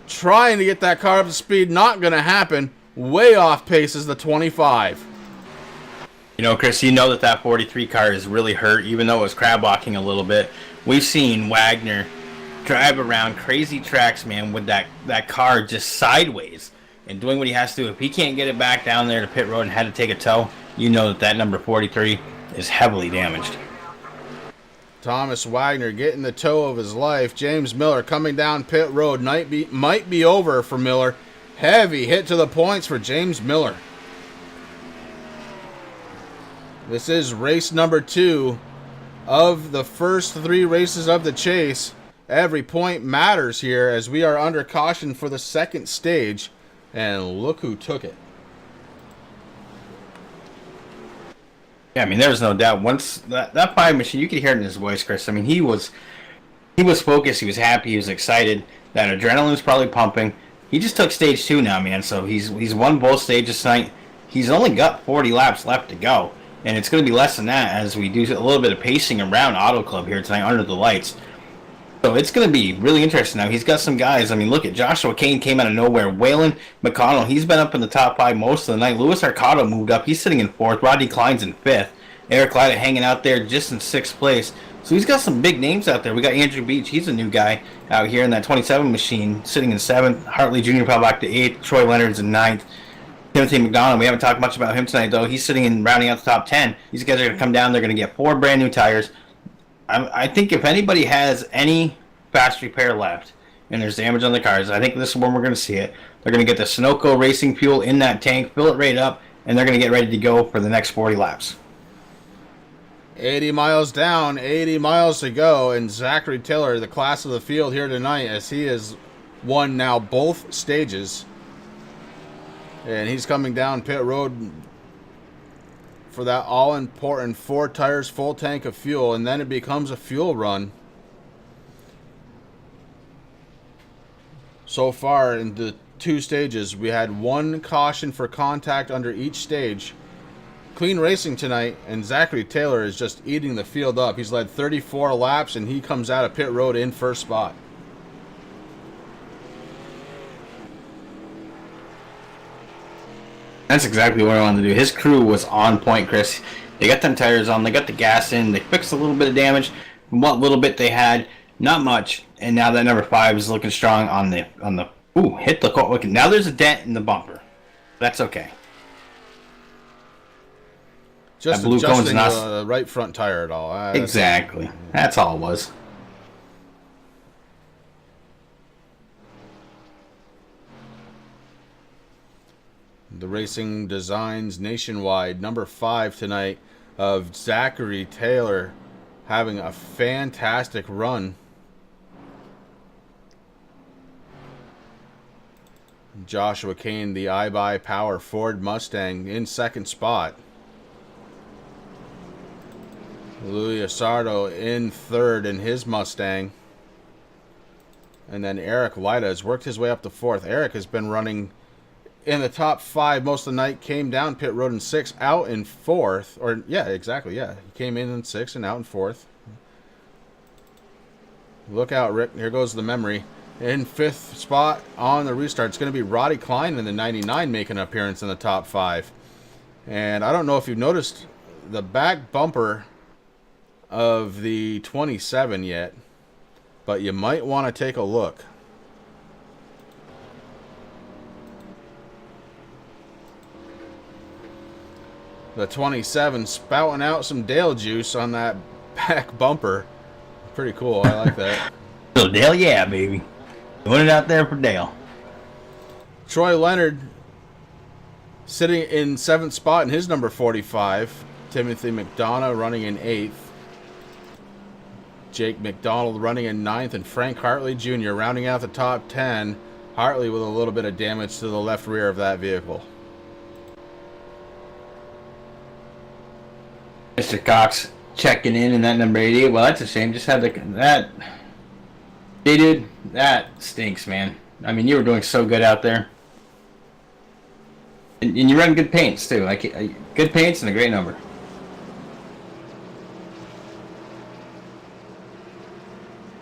trying to get that car up to speed. Not going to happen. Way off pace is the 25. Chris, that 43 car is really hurt, even though it was crab walking a little bit. We've seen Wagner drive around crazy tracks, man, with that car just sideways and doing what he has to do. If he can't get it back down there to pit road and had to take a tow, that number 43 is heavily damaged. Thomas Wagner getting the tow of his life. James Miller coming down pit road. Might be over for Miller. Heavy hit to the points for James Miller. This is race number 2 of the first 3 races of the chase. Every point matters here as we are under caution for the second stage. And look who took it. Yeah, I mean, there was no doubt. Once that 5 machine, you could hear it in his voice, Chris. I mean, he was focused. He was happy. He was excited. That adrenaline was probably pumping. He just took stage 2 now, man. So he's won both stages tonight. He's only got 40 laps left to go. And it's going to be less than that as we do a little bit of pacing around Auto Club here tonight under the lights. So it's going to be really interesting now. He's got some guys. I mean, look at Joshua Kane came out of nowhere. Waylon McConnell, he's been up in the top 5 most of the night. Louis Arcado moved up. He's sitting in 4th. Rodney Klein's in 5th. Eric Lyda hanging out there just in 6th place. So he's got some big names out there. We got Andrew Beach. He's a new guy out here in that 27 machine, sitting in 7th. Hartley Jr. probably back to 8th. Troy Leonard's in 9th. Timothy McDonald, we haven't talked much about him tonight, though. He's sitting in rounding out the top 10. These guys are going to come down. They're going to get 4 brand new tires. I think if anybody has any fast repair left and there's damage on the cars, I think this is when we're going to see it. They're going to get the Sunoco racing fuel in that tank, fill it right up, and they're going to get ready to go for the next 40 laps. 80 miles down, 80 miles to go, and Zachary Taylor, the class of the field here tonight, as he has won now both stages. And he's coming down pit road for that all-important 4 tires, full tank of fuel, and then it becomes a fuel run. So far in the 2 stages, we had 1 caution for contact under each stage. Clean racing tonight, and Zachary Taylor is just eating the field up. He's led 34 laps, and he comes out of pit road in first spot. That's exactly what I wanted to do. His crew was on point, Chris. They got them tires on, they got the gas in, they fixed a little bit of damage. From what little bit they had, not much. And now that number 5 is looking strong on the ooh, hit the look. Now there's a dent in the bumper. That's okay. Just adjusting the right front tire at all. Exactly. That's all it was. The Racing Designs Nationwide, number 5 tonight, of Zachary Taylor having a fantastic run. Joshua Kane, the iBuyPower Ford Mustang, in second spot. Louis Asardo in third in his Mustang. And then Eric Lida has worked his way up to fourth. Eric has been running in the top 5 most of the night, came down pit road in 6th, out in 4th. Or, yeah, exactly, yeah. He came in 6th and out in 4th. Look out, Rick. Here goes the memory. In 5th spot on the restart, it's going to be Roddy Klein in the 99 making an appearance in the top 5. And I don't know if you've noticed the back bumper of the 27 yet, but you might want to take a look. The 27 spouting out some Dale juice on that back bumper. Pretty cool. I like that. So Dale, yeah, baby. Doing it out there for Dale. Troy Leonard sitting in 7th spot in his number 45. Timothy McDonough running in 8th. Jake McDonald running in 9th. And Frank Hartley Jr. rounding out the top 10. Hartley with a little bit of damage to the left rear of that vehicle. Mr. Cox checking in that number 88. Well, that's a shame. Just had that. Hey, dude, that stinks, man. I mean, you were doing so good out there. And you run good paints, too. Like good paints and a great number.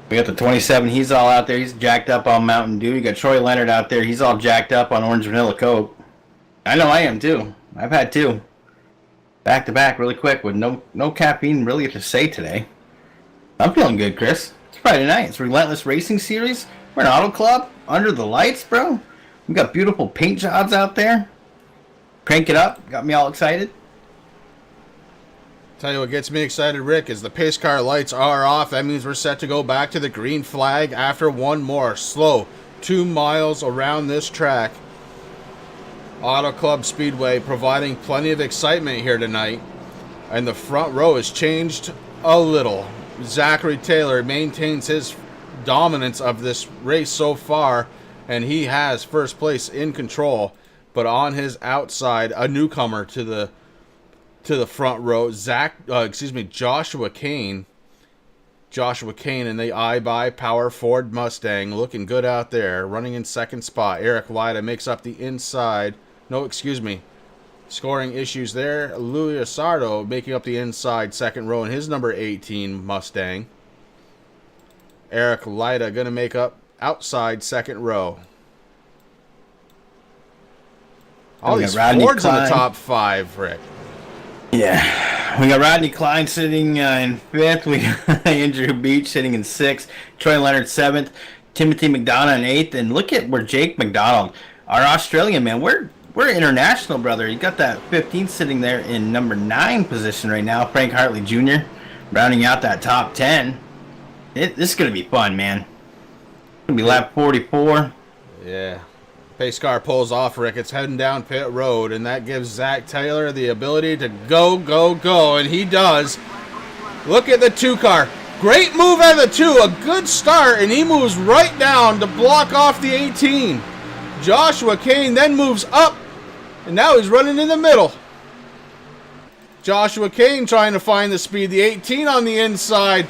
We got the 27. He's all out there. He's jacked up on Mountain Dew. You got Troy Leonard out there. He's all jacked up on Orange Vanilla Coke. I know I am, too. I've had 2. Back to back really quick with no caffeine really to say today. I'm feeling good, Chris. It's Friday night. It's Relentless Racing Series. We're in Auto Club under the lights, bro. We got beautiful paint jobs out there. Crank it up. Got me all excited. Tell you what gets me excited, Rick, is the pace car lights are off. That means we're set to go back to the green flag after one more slow 2 miles around this track. Auto Club Speedway providing plenty of excitement here tonight. And the front row has changed a little. Zachary Taylor maintains his dominance of this race so far, and he has first place in control. But on his outside, a newcomer to the front row, Joshua Kane. Joshua Kane in the iBuyPower Ford Mustang, looking good out there, running in second spot. Eric Lida makes up the inside. No, excuse me. Scoring issues there. Louis Asardo making up the inside second row in his number 18 Mustang. Eric Lida going to make up outside second row. All these Fords in the top 5, Rick. Yeah. We got Rodney Klein sitting in 5th. We got Andrew Beach sitting in 6th. Troy Leonard 7th. Timothy McDonough in 8th. And look at where Jake McDonald, our Australian man, we're international, brother. You got that 15th sitting there in number 9 position right now. Frank Hartley Jr. rounding out that top 10. This is going to be fun, man. It's going to be lap 44. Yeah. Pace car pulls off, Rick. It's heading down pit road, and that gives Zach Taylor the ability to go, and he does. Look at the 2 car. Great move out of the 2. A good start, and he moves right down to block off the 18. Joshua Kane then moves up, and now he's running in the middle. Joshua Kane trying to find the speed. The 18 on the inside.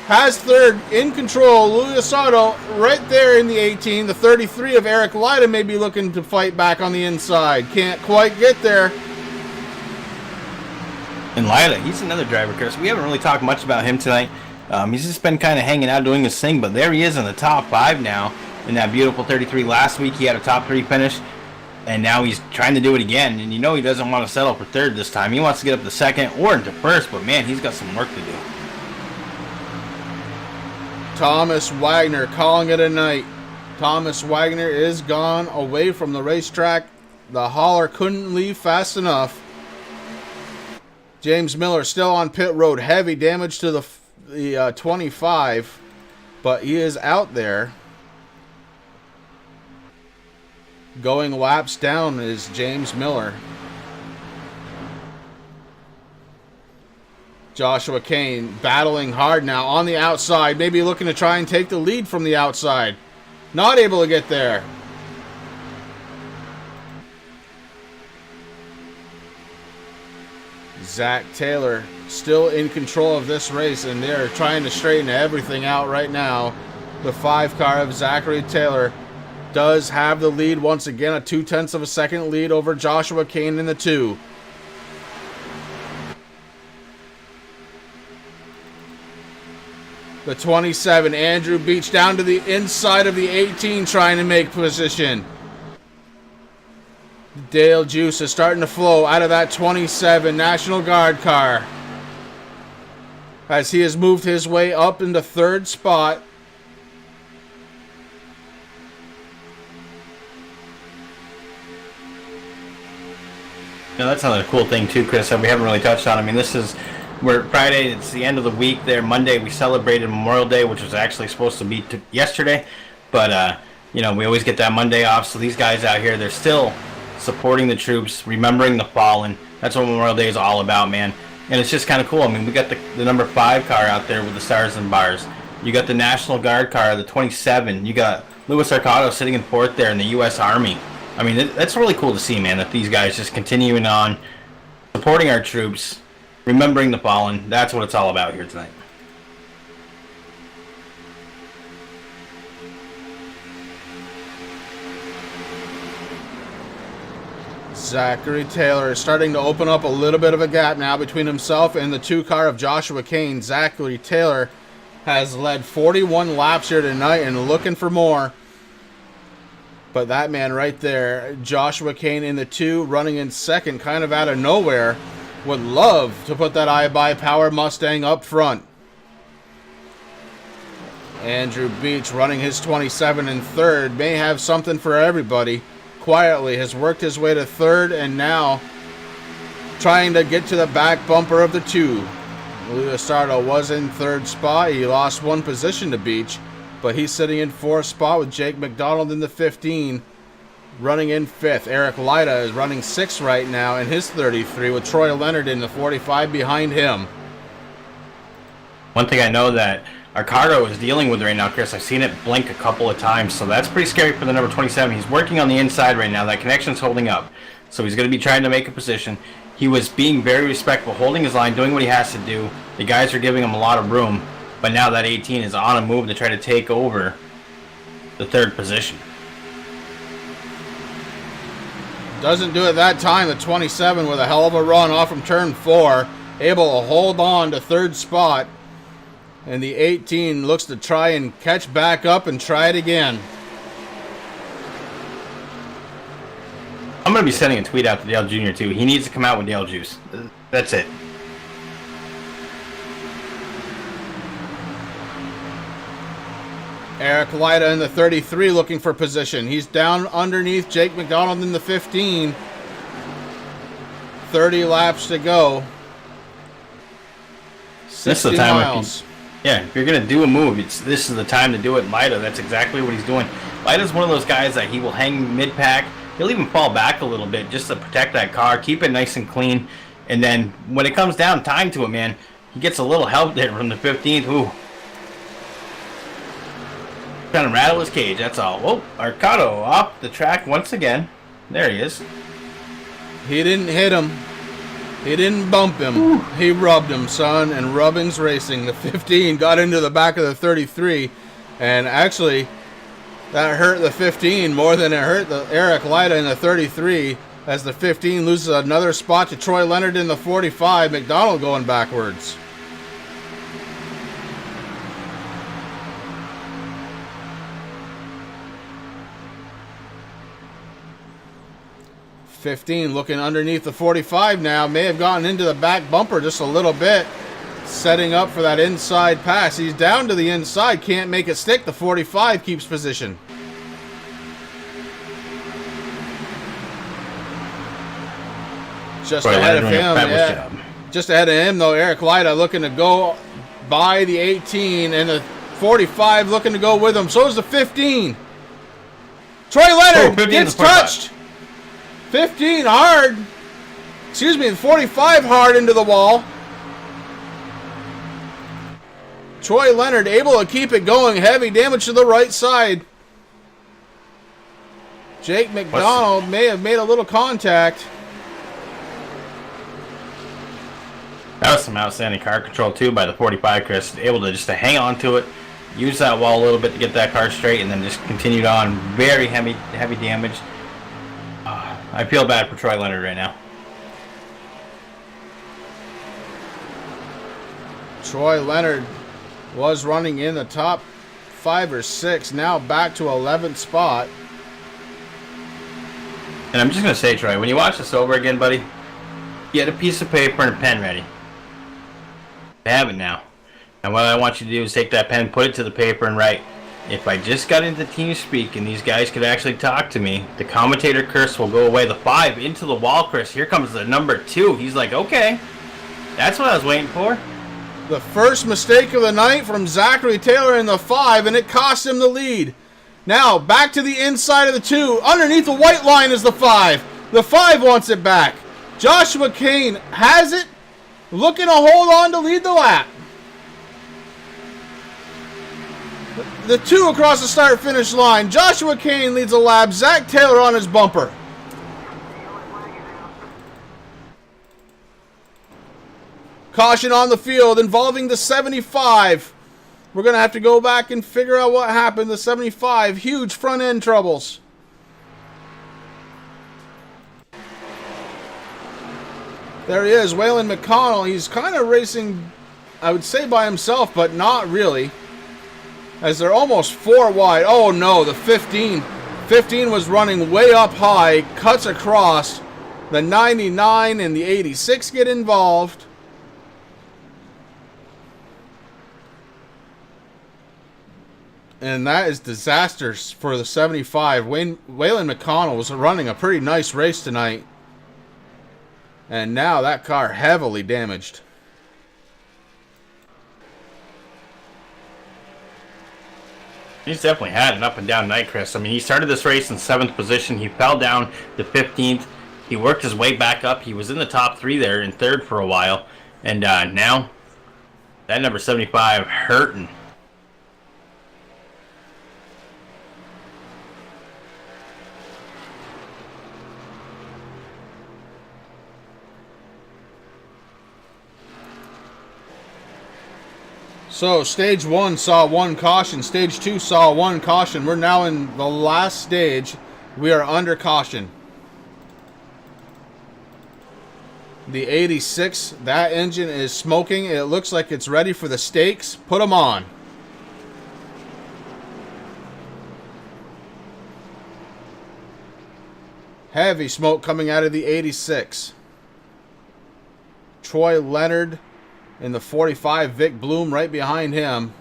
has third in control. Luis Sardo right there in the 18. The 33 of Eric Lida may be looking to fight back on the inside. Can't quite get there. And Lida, he's another driver, Chris. We haven't really talked much about him tonight. He's just been kind of hanging out doing his thing, but there he is in the top 5 now in that beautiful 33. Last week he had a top 3 finish, and now he's trying to do it again. And you know he doesn't want to settle for third this time. He wants to get up to second or into first, but man, he's got some work to do. Thomas Wagner calling it a night. Thomas Wagner is gone away from the racetrack. The hauler couldn't leave fast enough. James Miller still on pit road. Heavy damage to the 25, but he is out there. Going laps down is James Miller. Joshua Kane battling hard now on the outside, maybe looking to try and take the lead from the outside. Not able to get there. Zach Taylor still in control of this race, and they're trying to straighten everything out right now. The 5 car of Zachary Taylor does have the lead once again, a 0.2 of a second lead over Joshua Kane in the 2. The 27, Andrew Beach down to the inside of the 18 trying to make position. Dale Juice is starting to flow out of that 27 National Guard car as he has moved his way up into 3rd spot. You know, that's another cool thing too, Chris, that we haven't really touched on. I mean, we're Friday, it's the end of the week there. Monday we celebrated Memorial Day, which was actually supposed to be yesterday, but you know, we always get that Monday off. So these guys out here, they're still supporting the troops, remembering the fallen. That's what Memorial Day is all about, man. And it's just kind of cool. I mean, we got the number 5 car out there with the stars and bars. You got the National Guard car, the 27. You got Louis Arcado sitting in 4th there in the U.S. Army. I mean, that's really cool to see, man, that these guys just continuing on, supporting our troops, remembering the fallen. That's what it's all about here tonight. Zachary Taylor is starting to open up a little bit of a gap now between himself and the 2 car of Joshua Kane. Zachary Taylor has led 41 laps here tonight and looking for more. But that man right there, Joshua Kane in the 2, running in 2nd, kind of out of nowhere, would love to put that iBuyPower Mustang up front. Andrew Beach running his 27 in 3rd, may have something for everybody. Quietly has worked his way to 3rd and now trying to get to the back bumper of the 2. Luis Sardo was in 3rd spot. He lost 1 position to Beach, but he's sitting in 4th spot with Jake McDonald in the 15, running in 5th. Eric Lida is running 6th right now in his 33 with Troy Leonard in the 45 behind him. One thing I know that our cargo is dealing with right now, Chris, I've seen it blink a couple of times, so that's pretty scary for the number 27. He's working on the inside right now. That connection's holding up, so he's going to be trying to make a position. He was being very respectful, holding his line, doing what he has to do. The guys are giving him a lot of room, but now that 18 is on a move to try to take over the 3rd position. Doesn't do it that time. The 27 with a hell of a run off from turn 4, able to hold on to 3rd spot. And the 18 looks to try and catch back up and try it again. I'm going to be sending a tweet out to Dale Jr. too. He needs to come out with Dale Juice. That's it. Eric Lida in the 33 looking for position. He's down underneath Jake McDonald in the 15. 30 laps to go. 60 this is the time miles. If you're going to do a move, this is the time to do it. Lida, that's exactly what he's doing. Lida's one of those guys that he will hang mid-pack. He'll even fall back a little bit just to protect that car, keep it nice and clean. And then when it comes down time to it, man, he gets a little help there from the 15th. Ooh. Trying to rattle his cage, that's all. Whoa, Arcado off the track once again. There he is. He didn't hit him. He didn't bump him. He rubbed him, son, and rubbing's racing. The 15 got into the back of the 33, and actually, that hurt the 15 more than it hurt the Eric Lyda in the 33, as the 15 loses another spot to Troy Leonard in the 45. McDonald going backwards. .15 looking underneath the 45 now. May have gotten into the back bumper just a little bit. Setting up for that inside pass. He's down to the inside. Can't make it stick. The 45 keeps position. Just ahead of him. Yeah. Just ahead of him, though. Eric Lyda looking to go by the 18. And the 45 looking to go with him. So is the 15. Troy Leonard gets touched. 15 hard. Excuse me, 45 hard into the wall. Troy Leonard able to keep it going. Heavy damage to the right side. Jake McDonald may have made a little contact. That was some outstanding car control too by the 45, Chris. Able to just to hang on to it, use that wall a little bit to get that car straight, and then just continued on. Very heavy damage. I feel bad for Troy Leonard right now. Troy Leonard was running in the top 5 or 6, now back to 11th spot. And I'm just going to say, Troy, when you watch this over again, buddy, get a piece of paper and a pen ready. I have it now. And what I want you to do is take that pen, put it to the paper, and write, if I just got into TeamSpeak and these guys could actually talk to me, the commentator curse will go away. The 5 into the wall, Chris. Here comes the number 2. He's like, okay, that's what I was waiting for. The first mistake of the night from Zachary Taylor in the 5, and it cost him the lead. Now, back to the inside of the 2. Underneath the white line is the 5. The 5 wants it back. Joshua Kane has it, looking to hold on to lead the lap. The 2 across the start-finish line. Joshua Kane leads the lap. Zach Taylor on his bumper. Caution on the field involving the 75. We're going to have to go back and figure out what happened. The 75, huge front-end troubles. There he is, Waylon McConnell. He's kind of racing, I would say, by himself, but not really, as they're almost 4 wide. Oh no, the 15. 15 was running way up high, cuts across. The 99 and the 86 get involved. And that is disastrous for the 75. Waylon McConnell was running a pretty nice race tonight. And now that car heavily damaged. He's definitely had an up and down night, Chris. I mean, he started this race in 7th position. He fell down to 15th. He worked his way back up. He was in the top 3 there in 3rd for a while. And now, that number 75 hurting. So, stage 1 saw 1 caution. Stage 2 saw 1 caution. We're now in the last stage. We are under caution. The 86, that engine is smoking. It looks like it's ready for the stakes. Put them on. Heavy smoke coming out of the 86. Troy Leonard in the 45, Vic Bloom right behind him.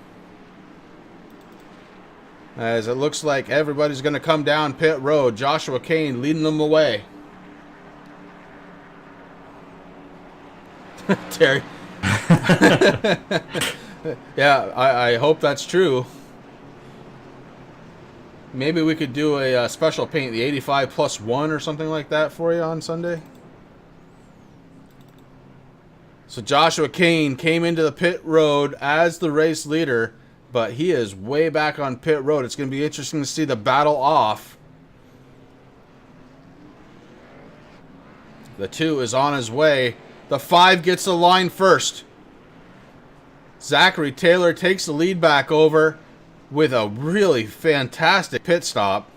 As it looks like everybody's going to come down pit road. Joshua Kane leading them away. Terry. Yeah, I hope that's true. Maybe we could do a special paint, the 85 plus 1 or something like that for you on Sunday. So Joshua Kane came into the pit road as the race leader, but he is way back on pit road. It's going to be interesting to see the battle off. The 2 is on his way. The 5 gets the line first. Zachary Taylor takes the lead back over with a really fantastic pit stop.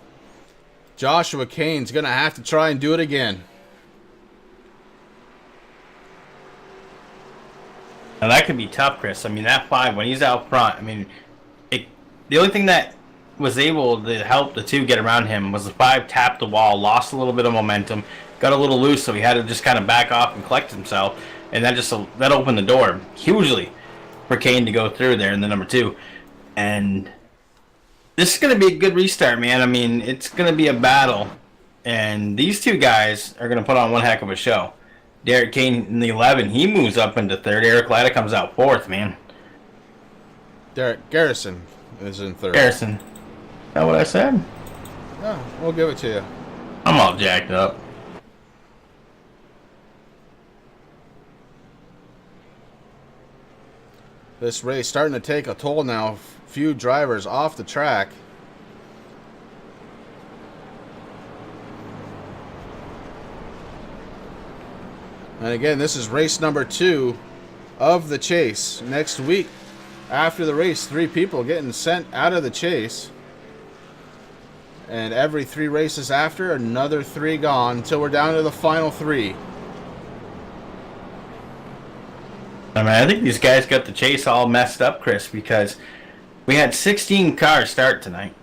Joshua Kane's going to have to try and do it again. Now that could be tough, Chris. I mean, that 5, when he's out front, I mean, the only thing that was able to help the 2 get around him was the 5 tapped the wall, lost a little bit of momentum, got a little loose, so he had to just kind of back off and collect himself, and that opened the door hugely for Kane to go through there in the number 2. And this is going to be a good restart, man. I mean, it's going to be a battle, and these 2 guys are going to put on one heck of a show. Derek Kane in the 11, he moves up into 3rd. Eric Latta comes out 4th, man. Derek Garrison is in 3rd. Garrison. Is that what I said? Yeah, we'll give it to you. I'm all jacked up. This race starting to take a toll now. Few drivers off the track. And again, this is race number 2 of the chase. Next week, after the race, 3 people getting sent out of the chase. And every 3 races after, another 3 gone until we're down to the final 3. I mean, I think these guys got the chase all messed up, Chris, because we had 16 cars start tonight.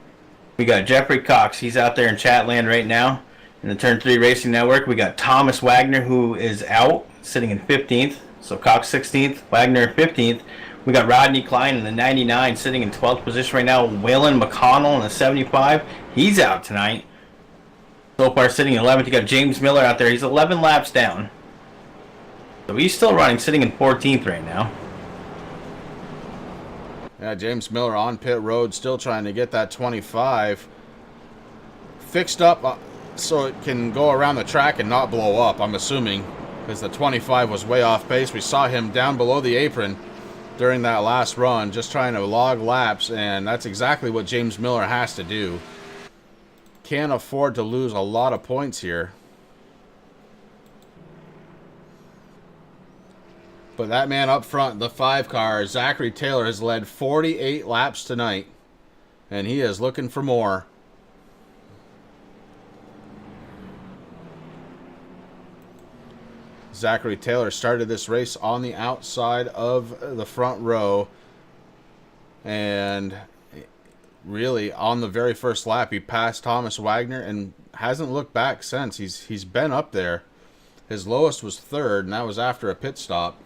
We got Jeffrey Cox. He's out there in Chatland right now in the Turn 3 Racing Network. We got Thomas Wagner, who is out, sitting in 15th. So Cox 16th, Wagner 15th. We got Rodney Klein in the 99, sitting in 12th position right now. Waylon McConnell in the 75. He's out tonight. So far sitting in 11th. You got James Miller out there. He's 11 laps down. So he's still running, sitting in 14th right now. Yeah, James Miller on pit road, still trying to get that 25 fixed up so it can go around the track and not blow up, I'm assuming, because the 25 was way off pace. We saw him down below the apron during that last run, just trying to log laps, and that's exactly what James Miller has to do. Can't afford to lose a lot of points here. But that man up front, the 5 car, Zachary Taylor, has led 48 laps tonight. And he is looking for more. Zachary Taylor started this race on the outside of the front row. And really, on the very first lap, he passed Thomas Wagner and hasn't looked back since. He's been up there. His lowest was 3rd, and that was after a pit stop.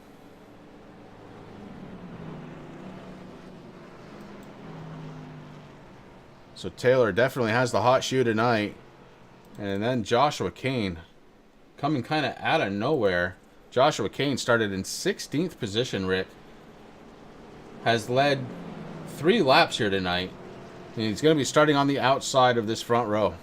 So Taylor definitely has the hot shoe tonight. And then Joshua Kane coming kind of out of nowhere. Joshua Kane started in 16th position, Rick. Has led 3 laps here tonight. And he's going to be starting on the outside of this front row.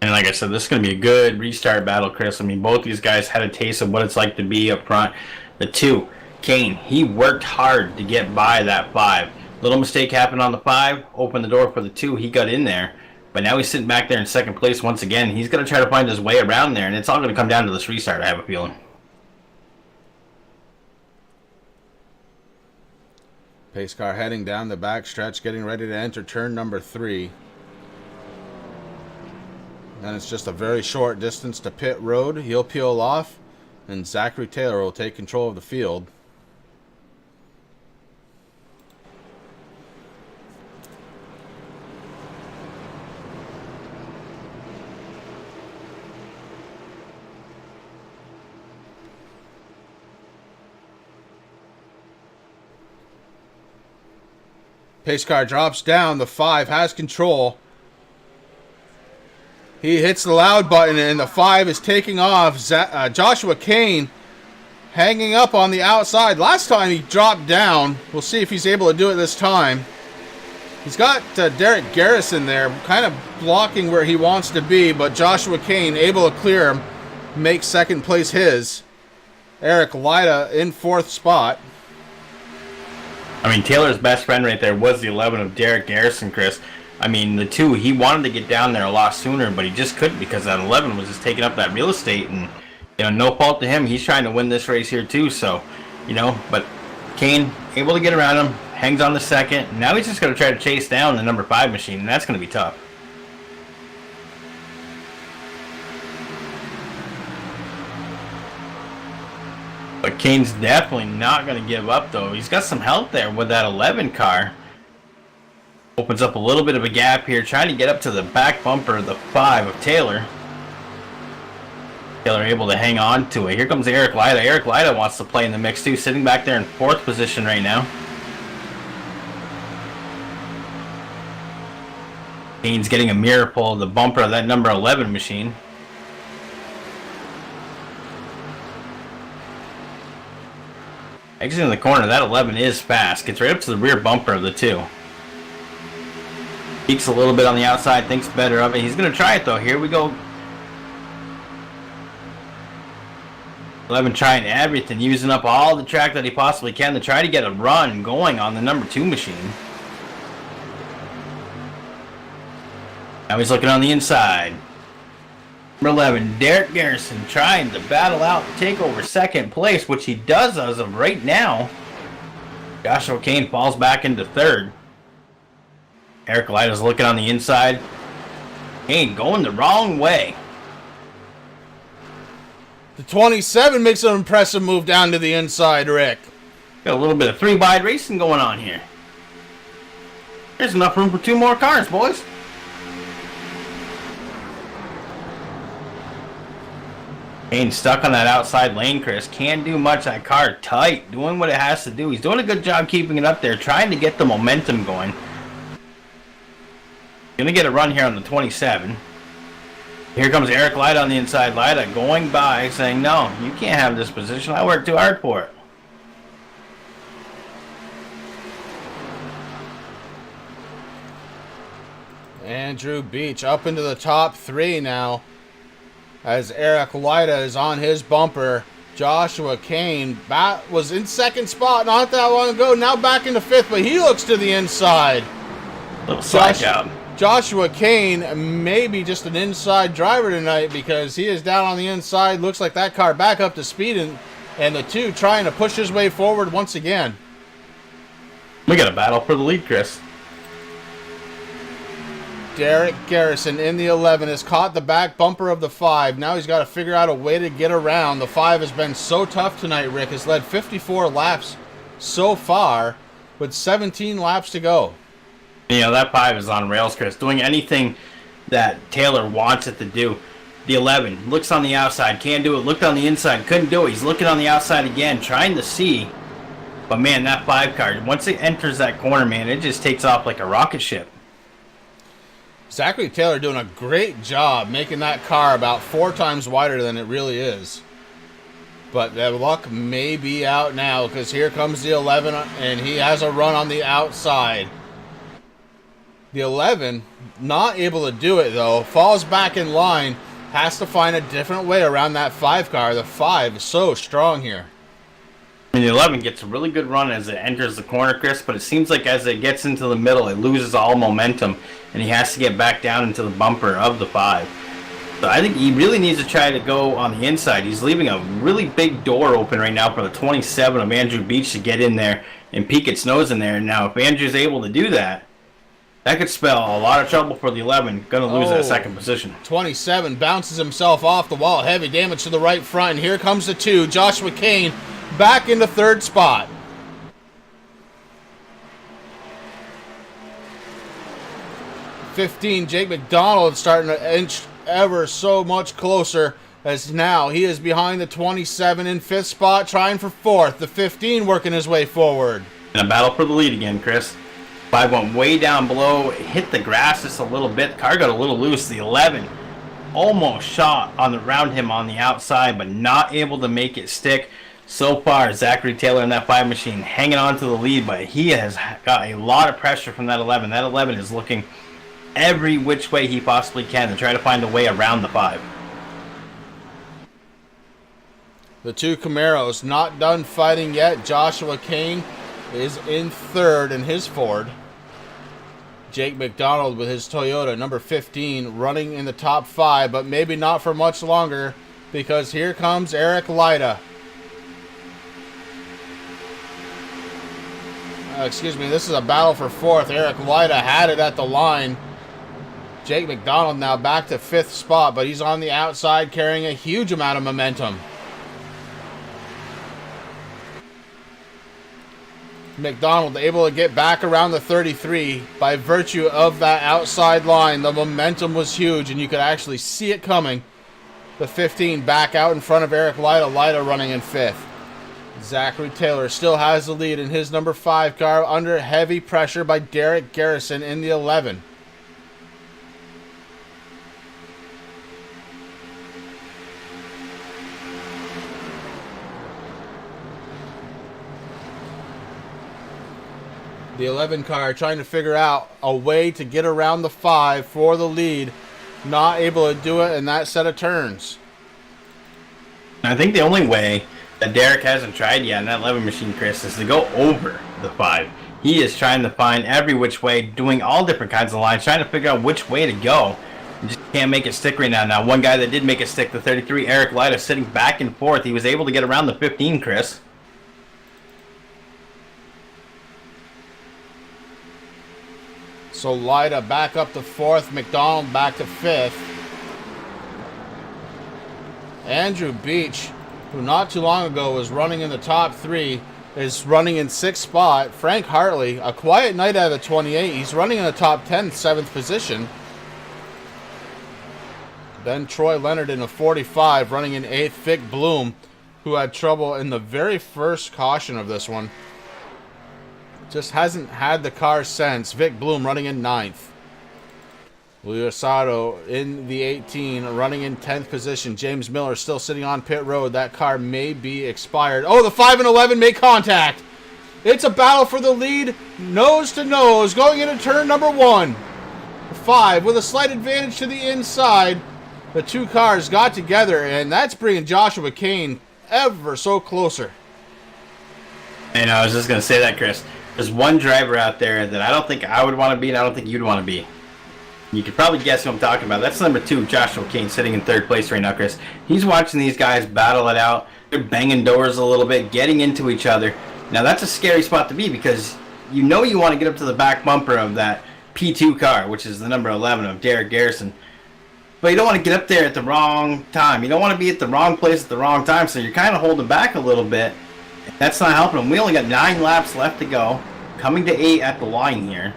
And like I said, this is going to be a good restart battle, Chris. I mean, both these guys had a taste of what it's like to be up front. The 2, Kane, he worked hard to get by that 5. Little mistake happened on the 5, opened the door for the 2, he got in there. But now he's sitting back there in 2nd place once again. He's going to try to find his way around there, and it's all going to come down to this restart, I have a feeling. Pace car heading down the back stretch, getting ready to enter turn number 3. And it's just a very short distance to pit road. He'll peel off, and Zachary Taylor will take control of the field. Pace car drops down. The 5 has control. He hits the loud button, and the 5 is taking off. Joshua Kane hanging up on the outside. Last time he dropped down. We'll see if he's able to do it this time. He's got Derek Garrison there, kind of blocking where he wants to be, but Joshua Kane able to clear him, make 2nd place his. Eric Lida in 4th spot. I mean, Taylor's best friend right there was the 11 of Derek Garrison, Chris. I mean, the 2, he wanted to get down there a lot sooner, but he just couldn't because that 11 was just taking up that real estate. And You know, no fault to him. He's trying to win this race here too. So, you know, but Kane able to get around him, hangs on the second. Now he's just going to try to chase down the number 5 machine, and that's going to be tough. But Kane's definitely not going to give up, though. He's got some help there with that 11 car. Opens up a little bit of a gap here, trying to get up to the back bumper of the 5 of Taylor. Taylor able to hang on to it. Here comes Eric Lyda. Eric Lyda wants to play in the mix, too, sitting back there in 4th position right now. Kane's getting a mirror pull of the bumper of that number 11 machine. Exiting the corner, that 11 is fast. Gets right up to the rear bumper of the 2. Peeks a little bit on the outside, thinks better of it. He's going to try it, though. Here we go. 11 trying everything, using up all the track that he possibly can to try to get a run going on the number 2 machine. Now he's looking on the inside. Number 11, Derek Garrison, trying to battle out and take over 2nd place, which he does as of right now. Joshua Kane falls back into 3rd. Eric Lyda's looking on the inside. Kane going the wrong way. The 27 makes an impressive move down to the inside, Rick. Got a little bit of 3-wide racing going on here. There's enough room for 2 more cars, boys. Kane stuck on that outside lane, Chris. Can't do much. That car tight, doing what it has to do. He's doing a good job keeping it up there, trying to get the momentum going. Gonna get a run here on the 27. Here comes Eric Lyda on the inside. Lyda going by, saying, no, you can't have this position. I worked too hard for it. Andrew Beach up into the top 3 now, as Eric Lyda is on his bumper. Joshua Kane was in 2nd spot not that long ago, now back into 5th, but he looks to the inside. Little slide job. Joshua Kane may be just an inside driver tonight, because he is down on the inside. Looks like that car back up to speed, and the 2 trying to push his way forward once again. We got a battle for the lead, Chris. Derek Garrison in the 11 has caught the back bumper of the 5. Now he's got to figure out a way to get around. The 5 has been so tough tonight, Rick. Has led 54 laps so far, with 17 laps to go. You know, that 5 is on rails, Chris. Doing anything that Taylor wants it to do. The 11 looks on the outside, can't do it. Looked on the inside, couldn't do it. He's looking on the outside again, trying to see. But man, that 5 car, once it enters that corner, man, it just takes off like a rocket ship. Zachary Taylor doing a great job making that car about 4 times wider than it really is. But the luck may be out now, because here comes the 11, and he has a run on the outside. The 11, not able to do it though, falls back in line, has to find a different way around that 5 car. The 5 is so strong here. And the 11 gets a really good run as it enters the corner, Chris, but it seems like as it gets into the middle, it loses all momentum, and he has to get back down into the bumper of the 5. So I think he really needs to try to go on the inside. He's leaving a really big door open right now for the 27 of Andrew Beach to get in there and peek its nose in there. Now, if Andrew's able to do that, that could spell a lot of trouble for the 11. Going to lose that 2nd position. 27 bounces himself off the wall. Heavy damage to the right front. And here comes the 2. Joshua Kane back into 3rd spot. (15) Jake McDonald starting to inch ever so much closer, as now he is behind the 27 in 5th spot, trying for 4th. The 15 working his way forward. And a battle for the lead again, Chris. 5 went way down below, hit the grass just a little bit. Car got a little loose. The 11 almost shot around him on the outside, but not able to make it stick. So far, Zachary Taylor in that 5 machine hanging on to the lead, but he has got a lot of pressure from that 11. That 11 is looking every which way he possibly can to try to find a way around the 5. The 2 Camaros not done fighting yet. Joshua Kane is in 3rd in his Ford. Jake McDonald with his Toyota, number 15, running in the top 5, but maybe not for much longer, because here comes Eric Lyda. Excuse me, this is a battle for 4th. Eric Lyda had it at the line. Jake McDonald now back to 5th spot, but he's on the outside carrying a huge amount of momentum. McDonald able to get back around the 33 by virtue of that outside line. The momentum was huge, and you could actually see it coming. The 15 back out in front of Eric Lyda. Lyda running in 5th. Zachary Taylor still has the lead in his number 5 car under heavy pressure by Derek Garrison in the 11. The 11 car trying to figure out a way to get around the 5 for the lead. Not able to do it in that set of turns. I think the only way that Derek hasn't tried yet in that 11 machine, Chris, is to go over the 5. He is trying to find every which way, doing all different kinds of lines, trying to figure out which way to go. You just can't make it stick right now. Now, one guy that did make it stick, the 33, Eric Lyda, sitting back and forth. He was able to get around the 15, Chris. So Lyda back up to 4th, McDonald back to 5th. Andrew Beach, who not too long ago was running in the top 3, is running in 6th spot. Frank Hartley, a quiet night out of the 28. He's running in the top 10, 7th position. Then Troy Leonard in a 45, running in 8th. Vic Bloom, who had trouble in the very first caution of this one. Just hasn't had the car since. Vic Bloom running in 9th. Leo Sato in the 18, running in 10th position. James Miller still sitting on pit road. That car may be expired. Oh, the 5 and 11 make contact. It's a battle for the lead, nose to nose, going into turn number 1. 5 with a slight advantage to the inside. The two cars got together, and that's bringing Joshua Kane ever so closer. And I was just going to say that, Chris. There's one driver out there that I don't think I would want to be, and I don't think you'd want to be. You could probably guess who I'm talking about. That's number 2, Joshua Kane, sitting in 3rd place right now, Chris. He's watching these guys battle it out. They're banging doors a little bit, getting into each other. Now, that's a scary spot to be because you know you want to get up to the back bumper of that P2 car, which is the number 11 of Derek Garrison. But you don't want to get up there at the wrong time. You don't want to be at the wrong place at the wrong time, so you're kind of holding back a little bit. That's not helping him. We only got 9 laps left to go. Coming to 8 at the line here.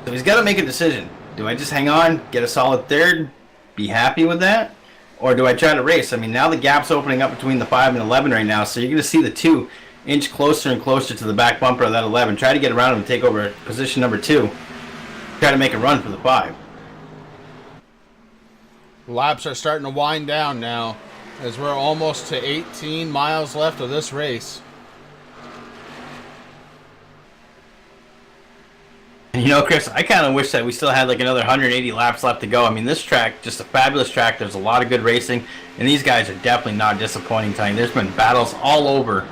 So he's got to make a decision. Do I just hang on, get a solid 3rd, be happy with that? Or do I try to race? I mean, now the gap's opening up between the 5 and 11 right now, so you're going to see the 2 inch closer and closer to the back bumper of that 11. Try to get around him and take over position number 2. Try to make a run for the 5. Laps are starting to wind down now as we're almost to 18 miles left of this race. You know, Chris, I kind of wish that we still had like another 180 laps left to go. I mean, this track, just a fabulous track. There's a lot of good racing, and these guys are definitely not disappointing tonight. There's been battles all over,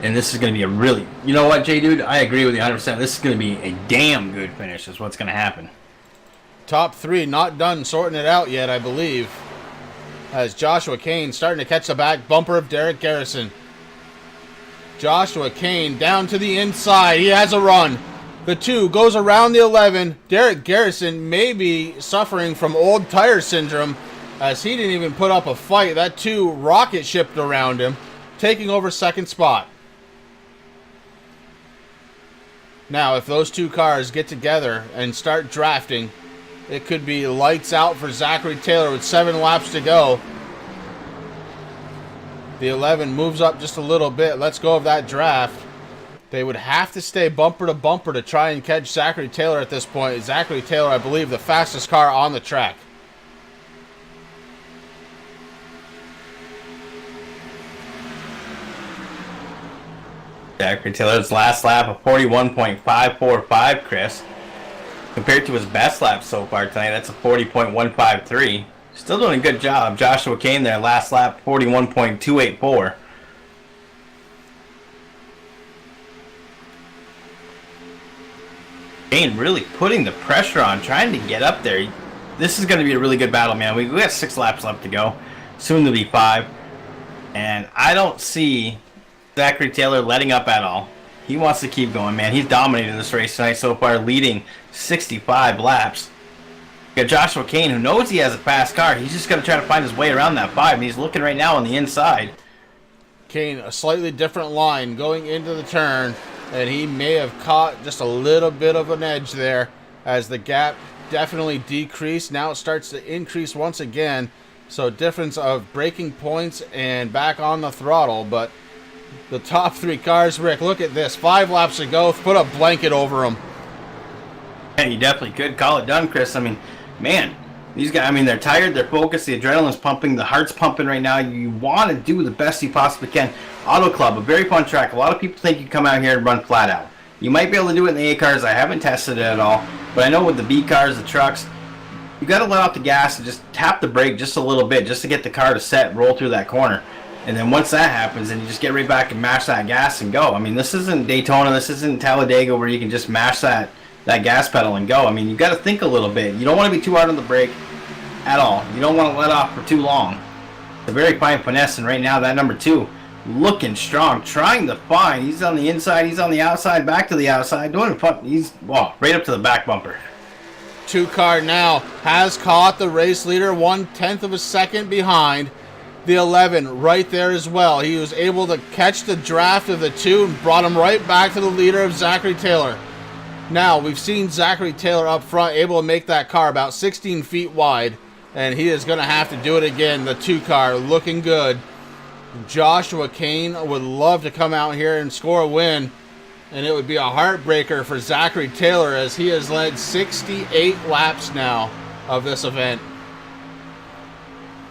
and this is going to be a really... You know what, Jay, dude? I agree with you 100%. This is going to be a damn good finish is what's going to happen. Top 3 not done sorting it out yet, I believe. As Joshua Kane starting to catch the back bumper of Derek Garrison. Joshua Kane down to the inside. He has a run. The 2 goes around the 11. Derek Garrison may be suffering from old tire syndrome as he didn't even put up a fight. That 2 rocket shipped around him, taking over 2nd spot. Now, if those 2 cars get together and start drafting, it could be lights out for Zachary Taylor with 7 laps to go. The 11 moves up just a little bit. Let's go of that draft. They would have to stay bumper to bumper to try and catch Zachary Taylor at this point. Zachary Taylor, I believe, the fastest car on the track. Zachary Taylor's last lap of 41.545, Chris. Compared to his best lap so far tonight, that's a 40.153. Still doing a good job. Joshua Kane there, last lap, 41.284. Kane really putting the pressure on, trying to get up there. This is going to be a really good battle, man. We got 6 laps left to go. soon to be 5. And I don't see Zachary Taylor letting up at all. He wants to keep going, man. He's dominated this race tonight so far, leading 65 laps. You got Joshua Kane, who knows he has a fast car. He's just going to try to find his way around that 5, and he's looking right now on the inside. Kane, a slightly different line going into the turn, and he may have caught just a little bit of an edge there as the gap definitely decreased. Now it starts to increase once again, so difference of braking points and back on the throttle. But the top 3 cars, Rick, look at this. 5 laps to go. Put a blanket over them. Yeah, you definitely could call it done, Chris. I mean, man, these guys, I mean, they're tired, they're focused, the adrenaline's pumping, the heart's pumping right now. You want to do the best you possibly can. Auto Club, a very fun track. A lot of people think you come out here and run flat out. You might be able to do it in the A cars. I haven't tested it at all, but I know with the B cars, the trucks, you got to let off the gas and just tap the brake just a little bit just to get the car to set, roll through that corner. And then once that happens, then you just get right back and mash that gas and go. I mean, this isn't Daytona, this isn't Talladega where you can just mash that gas pedal and go. I mean, you got to think a little bit. You don't want to be too hard on the brake at all. You don't want to let off for too long. It's a very fine finesse, and right now that number 2 looking strong, trying to find. He's on the inside, he's on the outside, back to the outside, doing fun. He's right up to the back bumper. 2 car now has caught the race leader 1/10 of a second behind. The 11 right there as well. He was able to catch the draft of the 2 and brought him right back to the leader of Zachary Taylor. Now, we've seen Zachary Taylor up front able to make that car about 16 feet wide, and he is going to have to do it again. The 2 car looking good. Joshua Kane would love to come out here and score a win, and it would be a heartbreaker for Zachary Taylor as he has led 68 laps now of this event.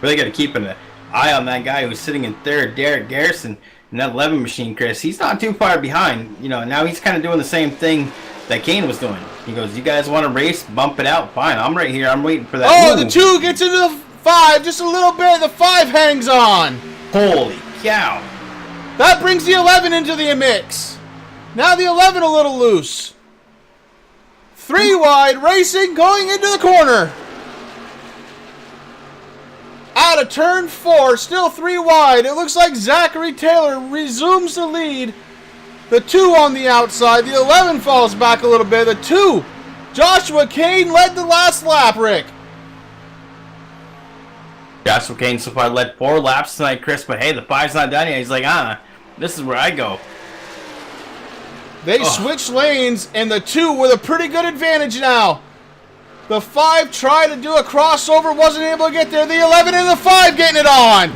Really got to keep an eye on that guy who's sitting in 3rd, Derek Garrison, in that 11 machine, Chris. He's not too far behind. You know, now he's kind of doing the same thing that Kane was doing. He goes, you guys want to race? Bump it out. Fine, I'm right here. I'm waiting for that. Oh, the 2 gets into the 5 just a little bit. The 5 hangs on. Holy cow. That brings the 11 into the mix. Now the 11 a little loose. 3 wide racing going into the corner. Out of turn 4, still 3 wide. It looks like Zachary Taylor resumes the lead. The 2 on the outside. The 11 falls back a little bit. The 2, Joshua Kane led the last lap, Rick. Joshua Kane so far led 4 laps tonight, Chris, but hey, the 5's not done yet. He's like, this is where I go. They switched lanes, and the 2 with a pretty good advantage now. The 5 tried to do a crossover, wasn't able to get there. The 11 and the 5 getting it on.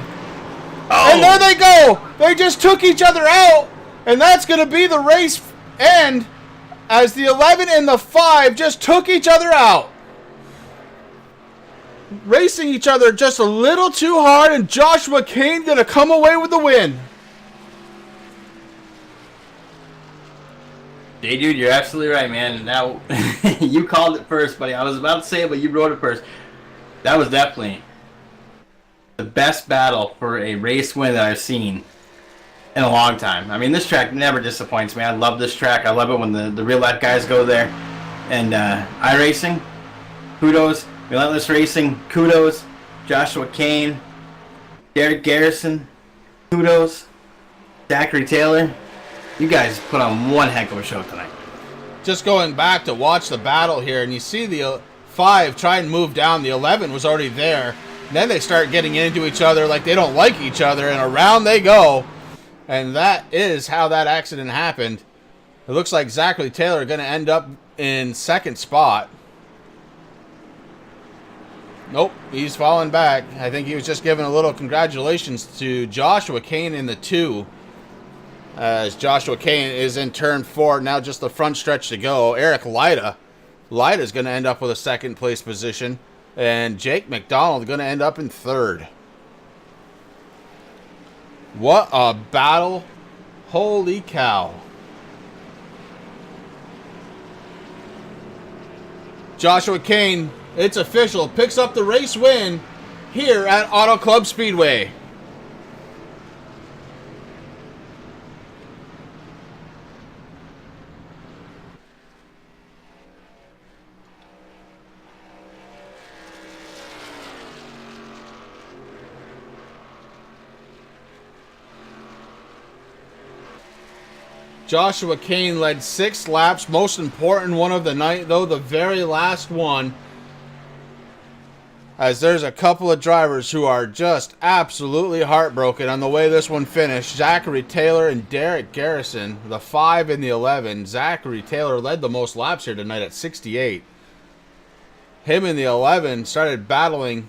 And there they go. They just took each other out, and that's going to be the race end as the 11 and the 5 just took each other out. Racing each other just a little too hard, and Joshua Kane going to come away with the win. Hey, dude, you're absolutely right, man. Now, you called it first, buddy. I was about to say it, but you wrote it first. That was definitely the best battle for a race win that I've seen in a long time. I mean, this track never disappoints me. I love this track. I love it when the real-life guys go there. And iRacing, kudos. Relentless Racing, kudos. Joshua Kane, Derek Garrison, kudos. Zachary Taylor, you guys put on one heck of a show tonight. Just going back to watch the battle here, and you see the 5 try and move down. The 11 was already there. And then they start getting into each other like they don't like each other, and around they go. And that is how that accident happened. It looks like Zachary Taylor going to end up in 2nd spot. Nope, he's falling back. I think he was just giving a little congratulations to Joshua Kane in the 2. As Joshua Kane is in turn 4, now just the front stretch to go. Eric Lida's going to end up with a 2nd place position. And Jake McDonald going to end up in 3rd. What a battle. Holy cow. Joshua Kane, it's official, picks up the race win here at Auto Club Speedway. Joshua Kane led 6 laps. Most important one of the night, though, the very last one. As there's a couple of drivers who are just absolutely heartbroken on the way this one finished. Zachary Taylor and Derek Garrison, the 5 and the 11. Zachary Taylor led the most laps here tonight at 68. Him and the 11 started battling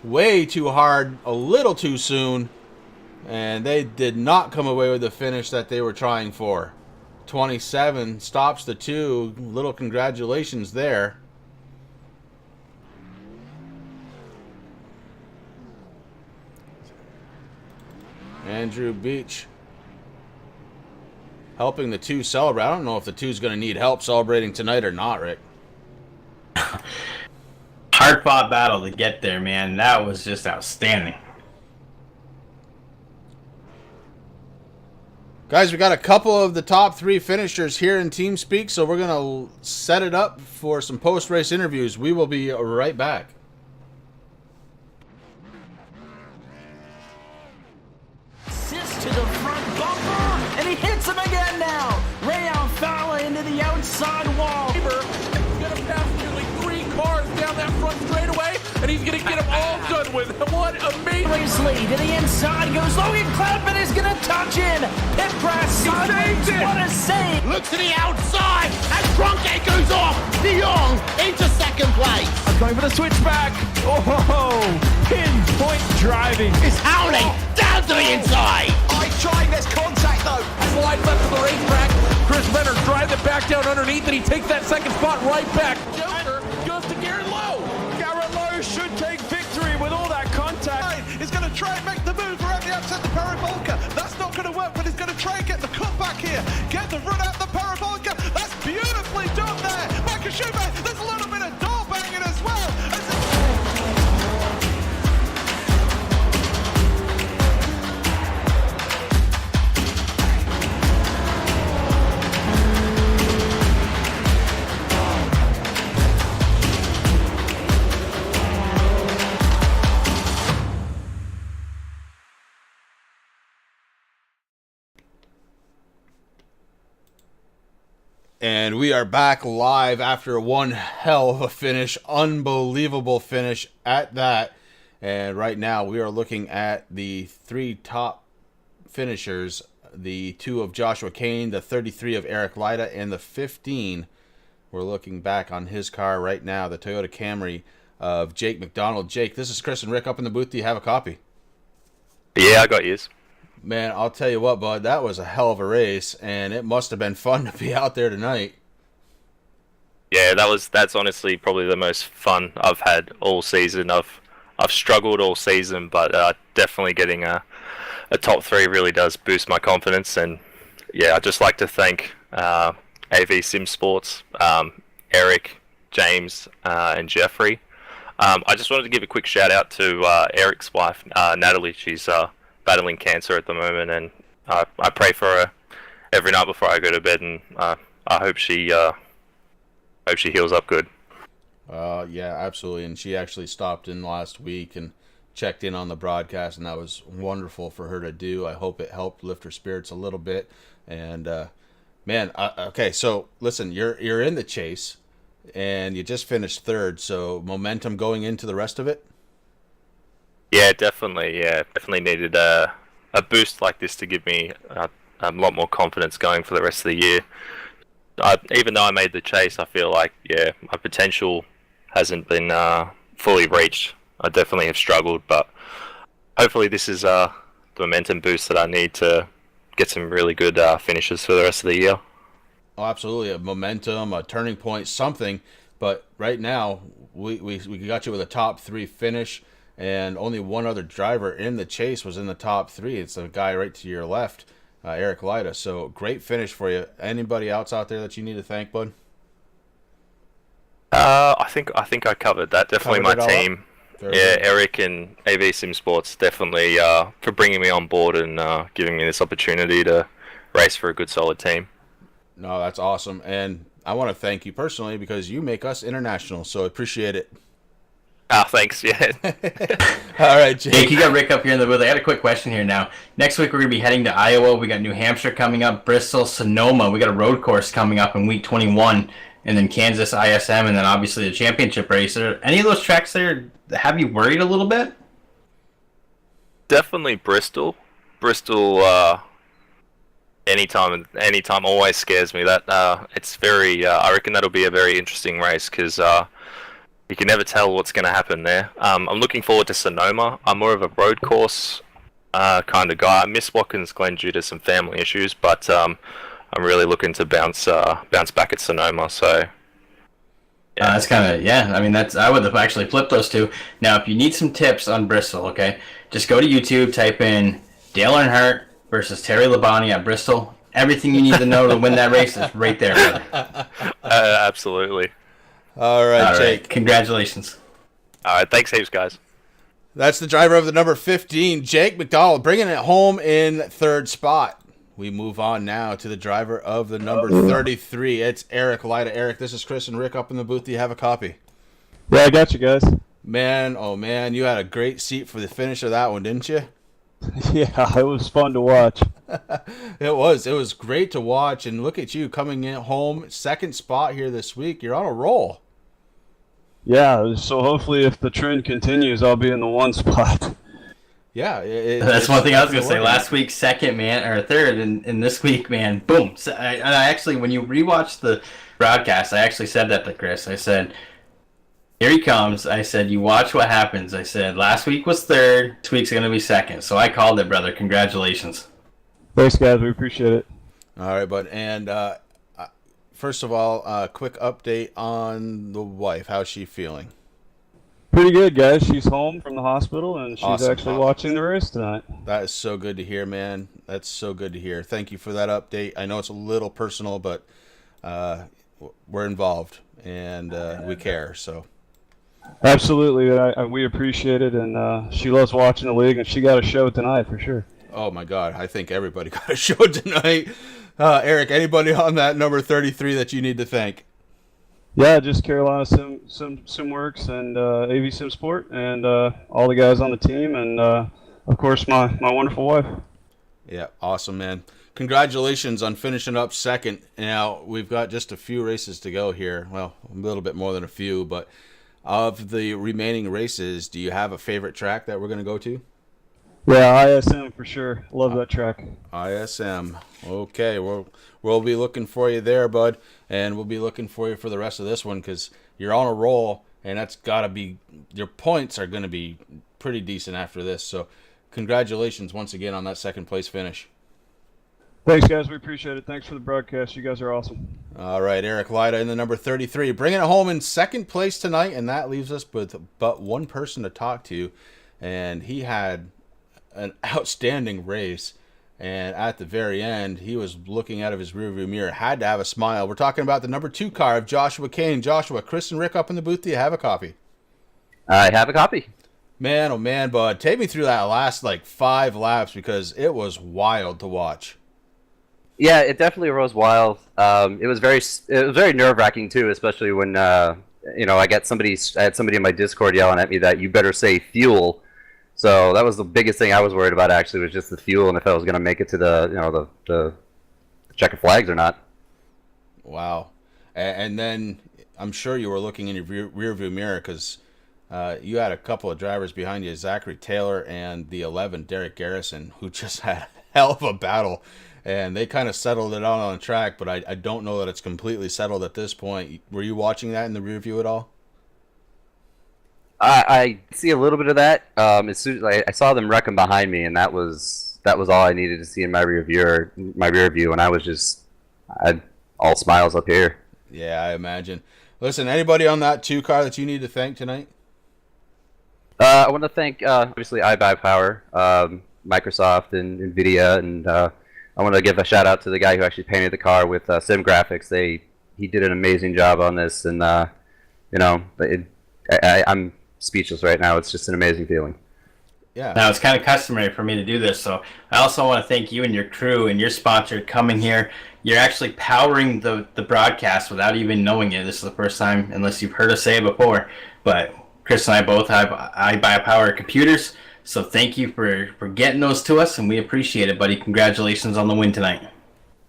way too hard, a little too soon, and they did not come away with the finish that they were trying for. 27 stops the 2. Little congratulations there. Andrew Beach helping the 2 celebrate. I don't know if the 2's going to need help celebrating tonight or not, Rick. Hard-fought battle to get there, man. That was just outstanding. Guys, we got a couple of the top 3 finishers here in TeamSpeak, so we're going to set it up for some post-race interviews. We will be right back. To the front bumper, and he hits him again now. Rayon Fowler into the outside wall. He's going to pass nearly 3 cars down that front straightaway, and he's going to get them all done with. What amazing. Race lead to the inside goes Logan Cloudman is going to touch in. Pit press sideways. What a save. Look to the outside as Tronke goes off. De Jong into second place. Going for the switchback. Oh, pinpoint driving. It's howling down to the inside. I tried, there's contact though. Slide left of the racetrack. Chris Benner drives it back down underneath, and he takes that second spot right back. Joker goes to Garrett Lowe. Garrett Lowe should take victory with all that contact. He's going to try and make the move around the outside the parabolica. That's not going to work, but he's going to try and get the cutback here. Get the run out the parabolica. That's beautifully done there. Michael Schumacher, there's a little bit of door banging as well. And we are back live after one hell of a finish. Unbelievable finish at that. And right now we are looking at the 3 top finishers. The 2 of Joshua Kane, the 33 of Eric Lida, and the 15. We're looking back on his car right now, the Toyota Camry of Jake McDonald. Jake, this is Chris and Rick up in the booth. Do you have a copy? Yeah, I got yours. Man, I'll tell you what, bud, that was a hell of a race, and it must have been fun to be out there tonight. Yeah, that's honestly probably the most fun I've had all season. I've struggled all season, but definitely getting a top 3 really does boost my confidence. And yeah, I'd just like to thank AV Sim Sports, Eric, James, and Jeffrey. I just wanted to give a quick shout out to Eric's wife, Natalie. She's battling cancer at the moment, and I pray for her every night before I go to bed, and I hope she heals up good. Yeah, absolutely. And she actually stopped in last week and checked in on the broadcast, and that was wonderful for her to do. I hope it helped lift her spirits a little bit. And man, okay, so listen, you're in the chase, and you just finished 3rd. So momentum going into the rest of it. Yeah, definitely. Yeah, definitely needed a boost like this to give me a lot more confidence going for the rest of the year. Even though I made the chase, I feel like my potential hasn't been fully reached. I definitely have struggled, but hopefully this is the momentum boost that I need to get some really good finishes for the rest of the year. Oh, absolutely, a momentum, a turning point, something. But right now, we got you with a top 3 finish. And only one other driver in the chase was in the top 3. It's the guy right to your left, Eric Lida. So great finish for you. Anybody else out there that you need to thank, bud? I think I covered that. Definitely my team. Yeah, Eric and AV Sim Sports definitely for bringing me on board and giving me this opportunity to race for a good solid team. No, that's awesome. And I want to thank you personally because you make us international. So I appreciate it. Ah, thanks. Yeah. All right, Jake, you got Rick up here in the booth. I got a quick question here now. Next week we're going to be heading to Iowa. We got New Hampshire coming up, Bristol, Sonoma. We got a road course coming up in week 21, and then Kansas ISM, and then obviously the championship race. Are any of those tracks there have you worried a little bit? Definitely Bristol. Bristol, anytime always scares me. That it's very. I reckon that'll be a very interesting race because you can never tell what's going to happen there. I'm looking forward to Sonoma. I'm more of a road course kind of guy. I miss Watkins Glen due to some family issues, but I'm really looking to bounce back at Sonoma. So. Yeah. That's kind of, I mean, I would have actually flipped those two. Now, if you need some tips on Bristol, okay, just go to YouTube, type in Dale Earnhardt versus Terry Labonte at Bristol. Everything you need to know to win that race is right there, brother. Absolutely. All right, Jake. Congratulations. All right, thanks heaps, guys. That's the driver of the number 15, Jake McDonald, bringing it home in third spot. We move on now to the driver of the number 33. It's Eric Lida. Eric, this is Chris and Rick up in the booth. Do you have a copy? Yeah, I got you guys. Man, oh man, you had a great seat for the finish of that one, didn't you? Yeah, it was fun to watch. It was great to watch, and look at you coming in home, second spot here this week. You're on a roll. Yeah, so hopefully if the trend continues, I'll be in the one spot. Yeah, that's one thing I was gonna say. Last week, second, man, or third, and this week, man, boom. So I actually, when you rewatch the broadcast, I actually said that to Chris. I said, "Here he comes." I said, "You watch what happens." I said, "Last week was third. This week's gonna be second." So I called it, brother. Congratulations. Thanks, guys. We appreciate it. All right, bud. And first of all, quick update on the wife. How's she feeling? Pretty good, guys. She's home from the hospital, and she's Awesome. actually watching the race tonight. That is so good to hear, man. That's so good to hear. Thank you for that update. I know it's a little personal, but we're involved, and we care. So Absolutely. We appreciate it, and she loves watching the league, and she got a show tonight for sure. Oh, my God. I think everybody got a show tonight. Eric, anybody on that number 33 that you need to thank? Yeah, just Carolina SimWorks and AV Sim Sport and all the guys on the team and, of course, my wonderful wife. Yeah, awesome, man. Congratulations on finishing up second. Now, we've got just a few races to go here. Well, a little bit more than a few, but of the remaining races, do you have a favorite track that we're going to go to? Yeah, ISM for sure. Love that track. ISM. Okay, we'll be looking for you there, bud, and we'll be looking for you for the rest of this one because you're on a roll, and that's got to be your points are going to be pretty decent after this. So, congratulations once again on that second place finish. Thanks, guys. We appreciate it. Thanks for the broadcast. You guys are awesome. All right, Eric Lida in the number 33, bringing it home in second place tonight, and that leaves us with but one person to talk to, and he had an outstanding race, and at the very end he was looking out of his rearview mirror, had to have a smile. We're talking about the number 2 car of Joshua Kane. Joshua, Chris and Rick up in the booth. Do you have a copy? I have a copy. Man, oh man, bud, take me through that last 5 laps because it was wild to watch. Yeah, it definitely was wild. It was very nerve-wracking too, especially when I had somebody in my Discord yelling at me that you better say fuel. So that was the biggest thing I was worried about. Actually, was just the fuel and if I was going to make it to the checker flags or not. Wow, and then I'm sure you were looking in your rearview mirror because you had a couple of drivers behind you, Zachary Taylor and the 11 Derek Garrison, who just had a hell of a battle. And they kind of settled it out on the track, but I don't know that it's completely settled at this point. Were you watching that in the rear view at all? I see a little bit of that. As soon as I saw them wrecking behind me, and that was all I needed to see in my rear view, and I had all smiles up here. Yeah, I imagine. Listen, anybody on that 2 car that you need to thank tonight? I want to thank obviously iBuyPower, Microsoft, and NVIDIA, and I want to give a shout out to the guy who actually painted the car with Sim Graphics. He did an amazing job on this, and I'm speechless right now. It's just an amazing feeling. Yeah. Now, it's kind of customary for me to do this, so I also want to thank you and your crew and your sponsor coming here. You're actually powering the broadcast without even knowing it. This is the first time, unless you've heard us say it before, but Chris and I both have iBuyPower computers, so thank you for getting those to us, and we appreciate it, buddy. Congratulations on the win tonight.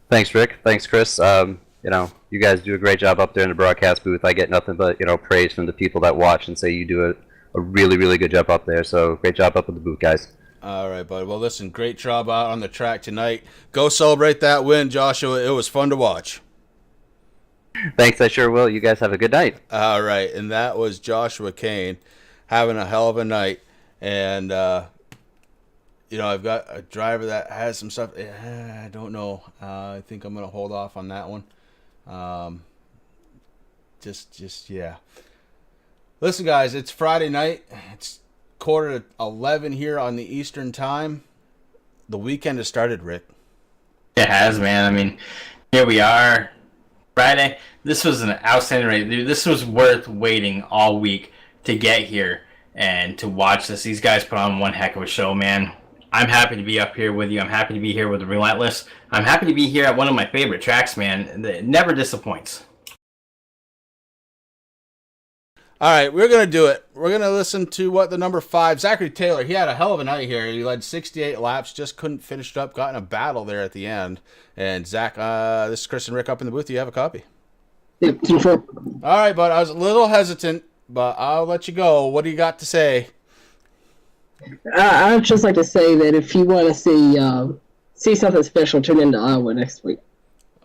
Thanks, Rick. Thanks, Chris. You guys do a great job up there in the broadcast booth. I get nothing but praise from the people that watch and say you do a really, really good job up there. So great job up at the booth, guys. All right, buddy. Well, listen, great job out on the track tonight. Go celebrate that win, Joshua. It was fun to watch. Thanks, I sure will. You guys have a good night. All right, and that was Joshua Kane having a hell of a night. And, I've got a driver that has some stuff. I don't know. I think I'm going to hold off on that one. Yeah. Listen, guys, it's Friday night. It's 11:15 here on the Eastern time. The weekend has started, Rick. It has, man. I mean, here we are, Friday. This was an outstanding race. Dude, this was worth waiting all week to get here and to watch this. These guys put on one heck of a show, man. I'm happy to be up here with you. I'm happy to be here with the Relentless. I'm happy to be here at one of my favorite tracks, man. It never disappoints. All right, we're going to do it. We're going to listen to what the number 5, Zachary Taylor, he had a hell of a night here. He led 68 laps, just couldn't finish it up, got in a battle there at the end. And Zach, this is Chris and Rick up in the booth. Do you have a copy? Yep, 2-4. All right, bud. I was a little hesitant, but I'll let you go. What do you got to say? I'd just like to say that if you want to see something special, tune into Iowa next week.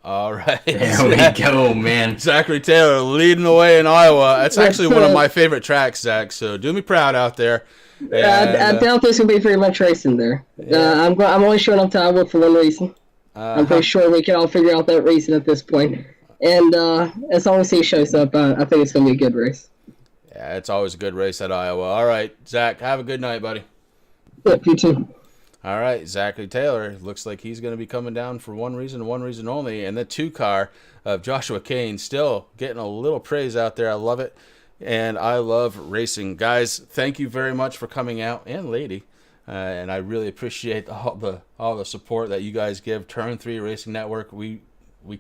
All right. There we go, man. Zachary Taylor leading the way in Iowa. That's actually one of my favorite tracks, Zach, so do me proud out there. I doubt this will be very much racing there. Yeah. I'm only showing up to Iowa for one reason. I'm pretty sure we can all figure out that reason at this point. And as long as he shows up, I think it's going to be a good race. Yeah, it's always a good race at Iowa. All right, Zach, have a good night, buddy. Yep, you too. All right, Zachary Taylor looks like he's going to be coming down for one reason only, and the 2-car of Joshua Kane still getting a little praise out there. I love it, and I love racing. Guys, thank you very much for coming out, and lady, and I really appreciate all the support that you guys give Turn 3 Racing Network. We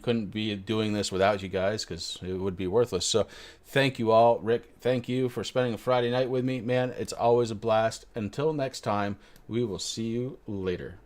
couldn't be doing this without you guys because it would be worthless. So thank you all. Rick, thank you for spending a Friday night with me. Man, it's always a blast. Until next time, we will see you later.